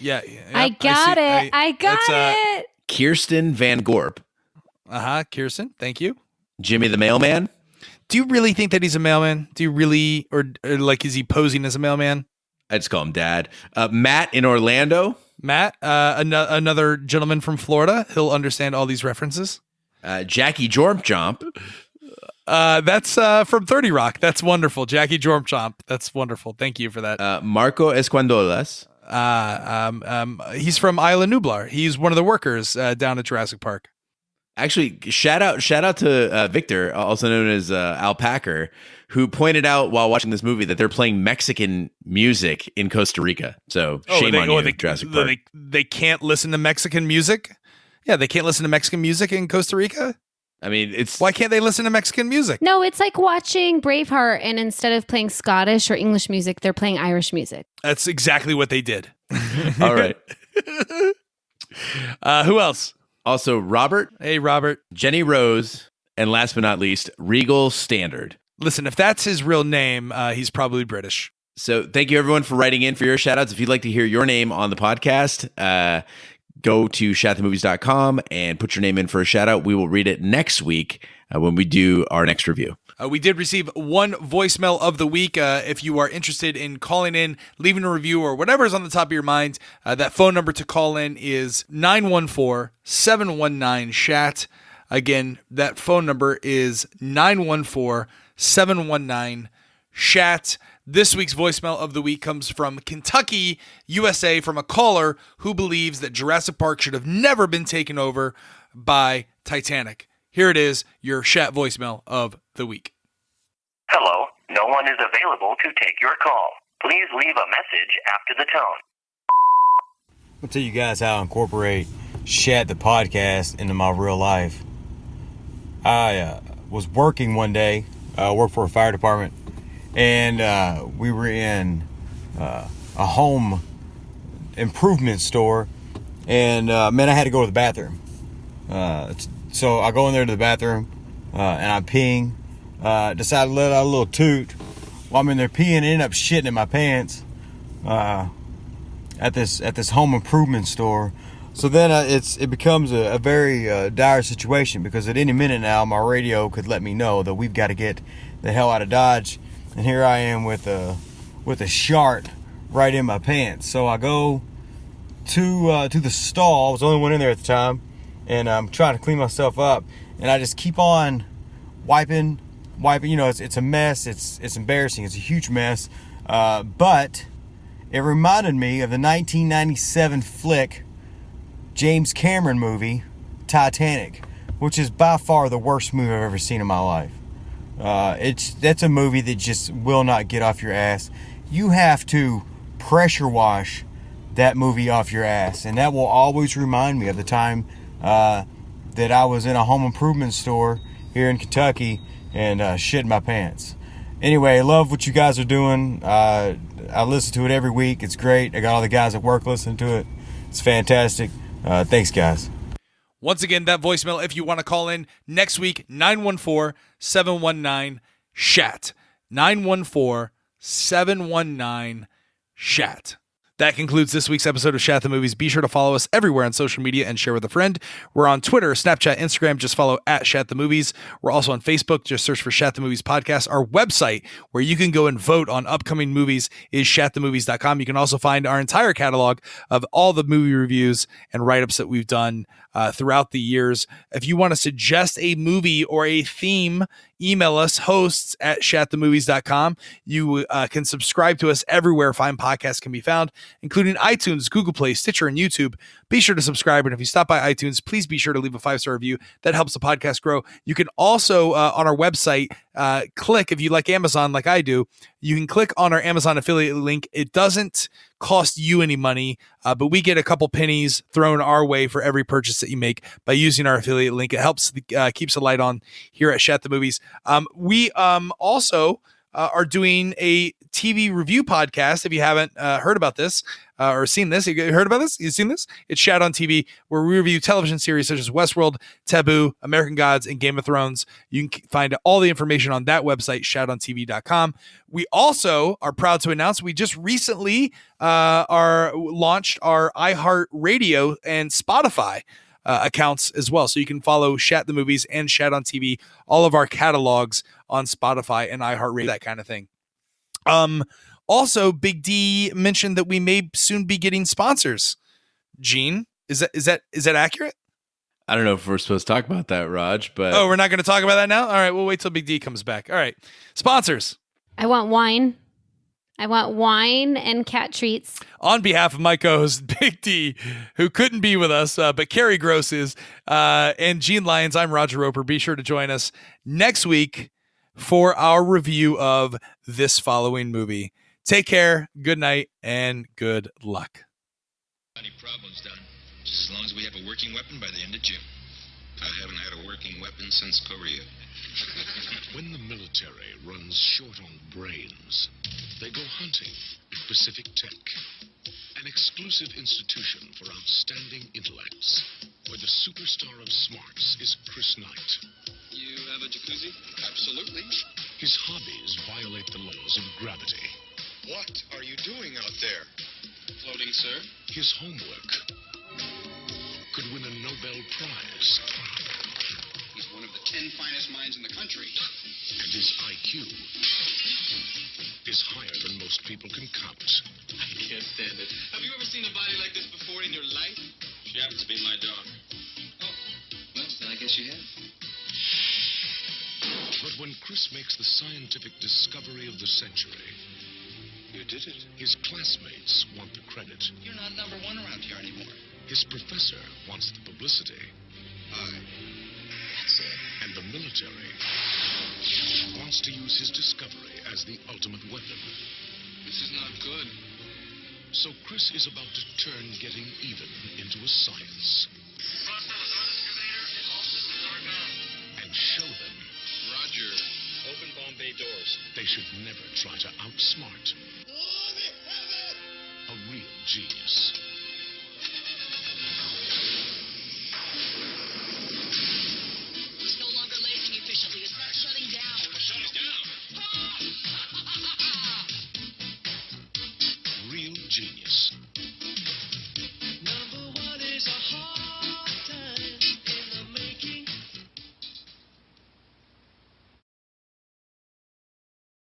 Yeah. I got it. Kirsten Van Gorp. Kirsten, thank you. Jimmy the Mailman. Do you really think that he's a mailman? Do you really, or like, is he posing as a mailman? I just call him Dad. Matt in Orlando. Matt, another gentleman from Florida. He'll understand all these references. Jackie Jorp Jomp. That's from 30 Rock. That's wonderful. Jackie Jorp Jomp. That's wonderful. Thank you for that. Marco Esquandolas. He's from Isla Nublar. He's one of the workers down at Jurassic Park. Actually, shout out to Victor, also known as Alpaca, who pointed out while watching this movie that they're playing Mexican music in Costa Rica. So shame on you, Jurassic Park. They can't listen to Mexican music? Yeah, they can't listen to Mexican music in Costa Rica? I mean, why can't they listen to Mexican music? No, it's like watching Braveheart, and instead of playing Scottish or English music, they're playing Irish music. That's exactly what they did. All right. Who else? Also, Robert. Hey, Robert. Jenny Rose. And last but not least, Regal Standard. Listen, if that's his real name, he's probably British. So thank you, everyone, for writing in for your shout-outs. If you'd like to hear your name on the podcast, go to shatthemovies.com and put your name in for a shout-out. We will read it next week when we do our next review. We did receive one voicemail of the week. If you are interested in calling in, leaving a review, or whatever is on the top of your mind, that phone number to call in is 914-719-SHAT. Again, that phone number is 914-719-SHAT. This week's voicemail of the week comes from Kentucky, USA, from a caller who believes that Jurassic Park should have never been taken over by Titanic. Here it is, your Shat voicemail of the week. Hello, no one is available to take your call. Please leave a message after the tone. I'll tell you guys how I incorporate Shat the podcast into my real life. I was working one day, worked for a fire department, and we were in a home improvement store, and man, I had to go to the bathroom. So I go in there to the bathroom, and I'm peeing. Decided to let out a little toot while I'm in there peeing, and end up shitting in my pants at this home improvement store. So then it becomes a very dire situation, because at any minute now my radio could let me know that we've got to get the hell out of Dodge, and here I am with a shart right in my pants. So I go to the stall. I was the only one in there at the time, and I'm trying to clean myself up, and I just keep on wiping. You know, it's a mess. It's embarrassing. It's a huge mess. But it reminded me of the 1997 flick, James Cameron movie, Titanic, which is by far the worst movie I've ever seen in my life. That's a movie that just will not get off your ass. You have to pressure wash that movie off your ass, and that will always remind me of the time that I was in a home improvement store here in Kentucky and shit in my pants. Anyway, I love what you guys are doing. I listen to it every week. It's great. I got all the guys at work listening to it. It's fantastic. Thanks, guys. Once again, that voicemail, if you want to call in next week, 914-719-SHAT. 914-719-SHAT. That concludes this week's episode of Shat The Movies. Be sure to follow us everywhere on social media and share with a friend. We're on Twitter, Snapchat, Instagram. Just follow @Shat The Movies. We're also on Facebook. Just search for Shat The Movies Podcast. Our website, where you can go and vote on upcoming movies, is shatthemovies.com. You can also find our entire catalog of all the movie reviews and write-ups that we've done throughout the years. If you want to suggest a movie or a theme, email us, hosts@shatthemovies.com. You can subscribe to us everywhere fine podcasts can be found, including iTunes, Google Play, Stitcher, and YouTube. Be sure to subscribe. And if you stop by iTunes, please be sure to leave a 5-star review. That helps the podcast grow. You can also, on our website, click, if you like Amazon like I do, you can click on our Amazon affiliate link. It doesn't cost you any money, but we get a couple pennies thrown our way for every purchase that you make by using our affiliate link. It helps, keeps the light on here at Shat The Movies. We also are doing a TV review podcast. If you haven't heard about this or seen this, you heard about this? You've seen this? It's Shat on TV, where we review television series such as Westworld, Taboo, American Gods, and Game of Thrones. You can find all the information on that website, shatontv.com. We also are proud to announce we just recently launched our iHeartRadio and Spotify accounts as well. So you can follow Shat The Movies and Shat on TV, all of our catalogs on Spotify and iHeartRadio, that kind of thing. Also, Big D mentioned that we may soon be getting sponsors. Gene, is that accurate? I don't know if we're supposed to talk about that, Raj, but we're not going to talk about that now? All right, we'll wait till Big D comes back. All right. Sponsors. I want wine. I want wine and cat treats. On behalf of my co-host, Big D, who couldn't be with us, but Kerri Gross is, and Gene Lyons, I'm Roger Roper. Be sure to join us next week for our review of this following movie. Take care, good night, and good luck. Any problems, Don? Just as long as we have a working weapon by the end of June. I haven't had a working weapon since Korea. When the military runs short on brains, they go hunting with Pacific Tech, an exclusive institution for outstanding intellects, where the superstar of smarts is Chris Knight. You have a jacuzzi? Absolutely. His hobbies violate the laws of gravity. What are you doing out there? Floating, sir. His homework could win a Nobel Prize. He's one of the 10 finest minds in the country. And his IQ is higher than most people can count. I can't stand it. Have you ever seen a body like this before in your life? She happens to be my daughter. Oh, well, then I guess you have. But when Chris makes the scientific discovery of the century, you did it. His classmates want the credit. You're not number one around here anymore. His professor wants the publicity. That's it. And the military wants to use his discovery as the ultimate weapon. This is not good. So Chris is about to turn getting even into a science. And show them. Roger. Open bomb bay doors. They should never try to outsmart a real genius. It's no longer lagging efficiently. It's not shutting down. Shut us down. Real genius.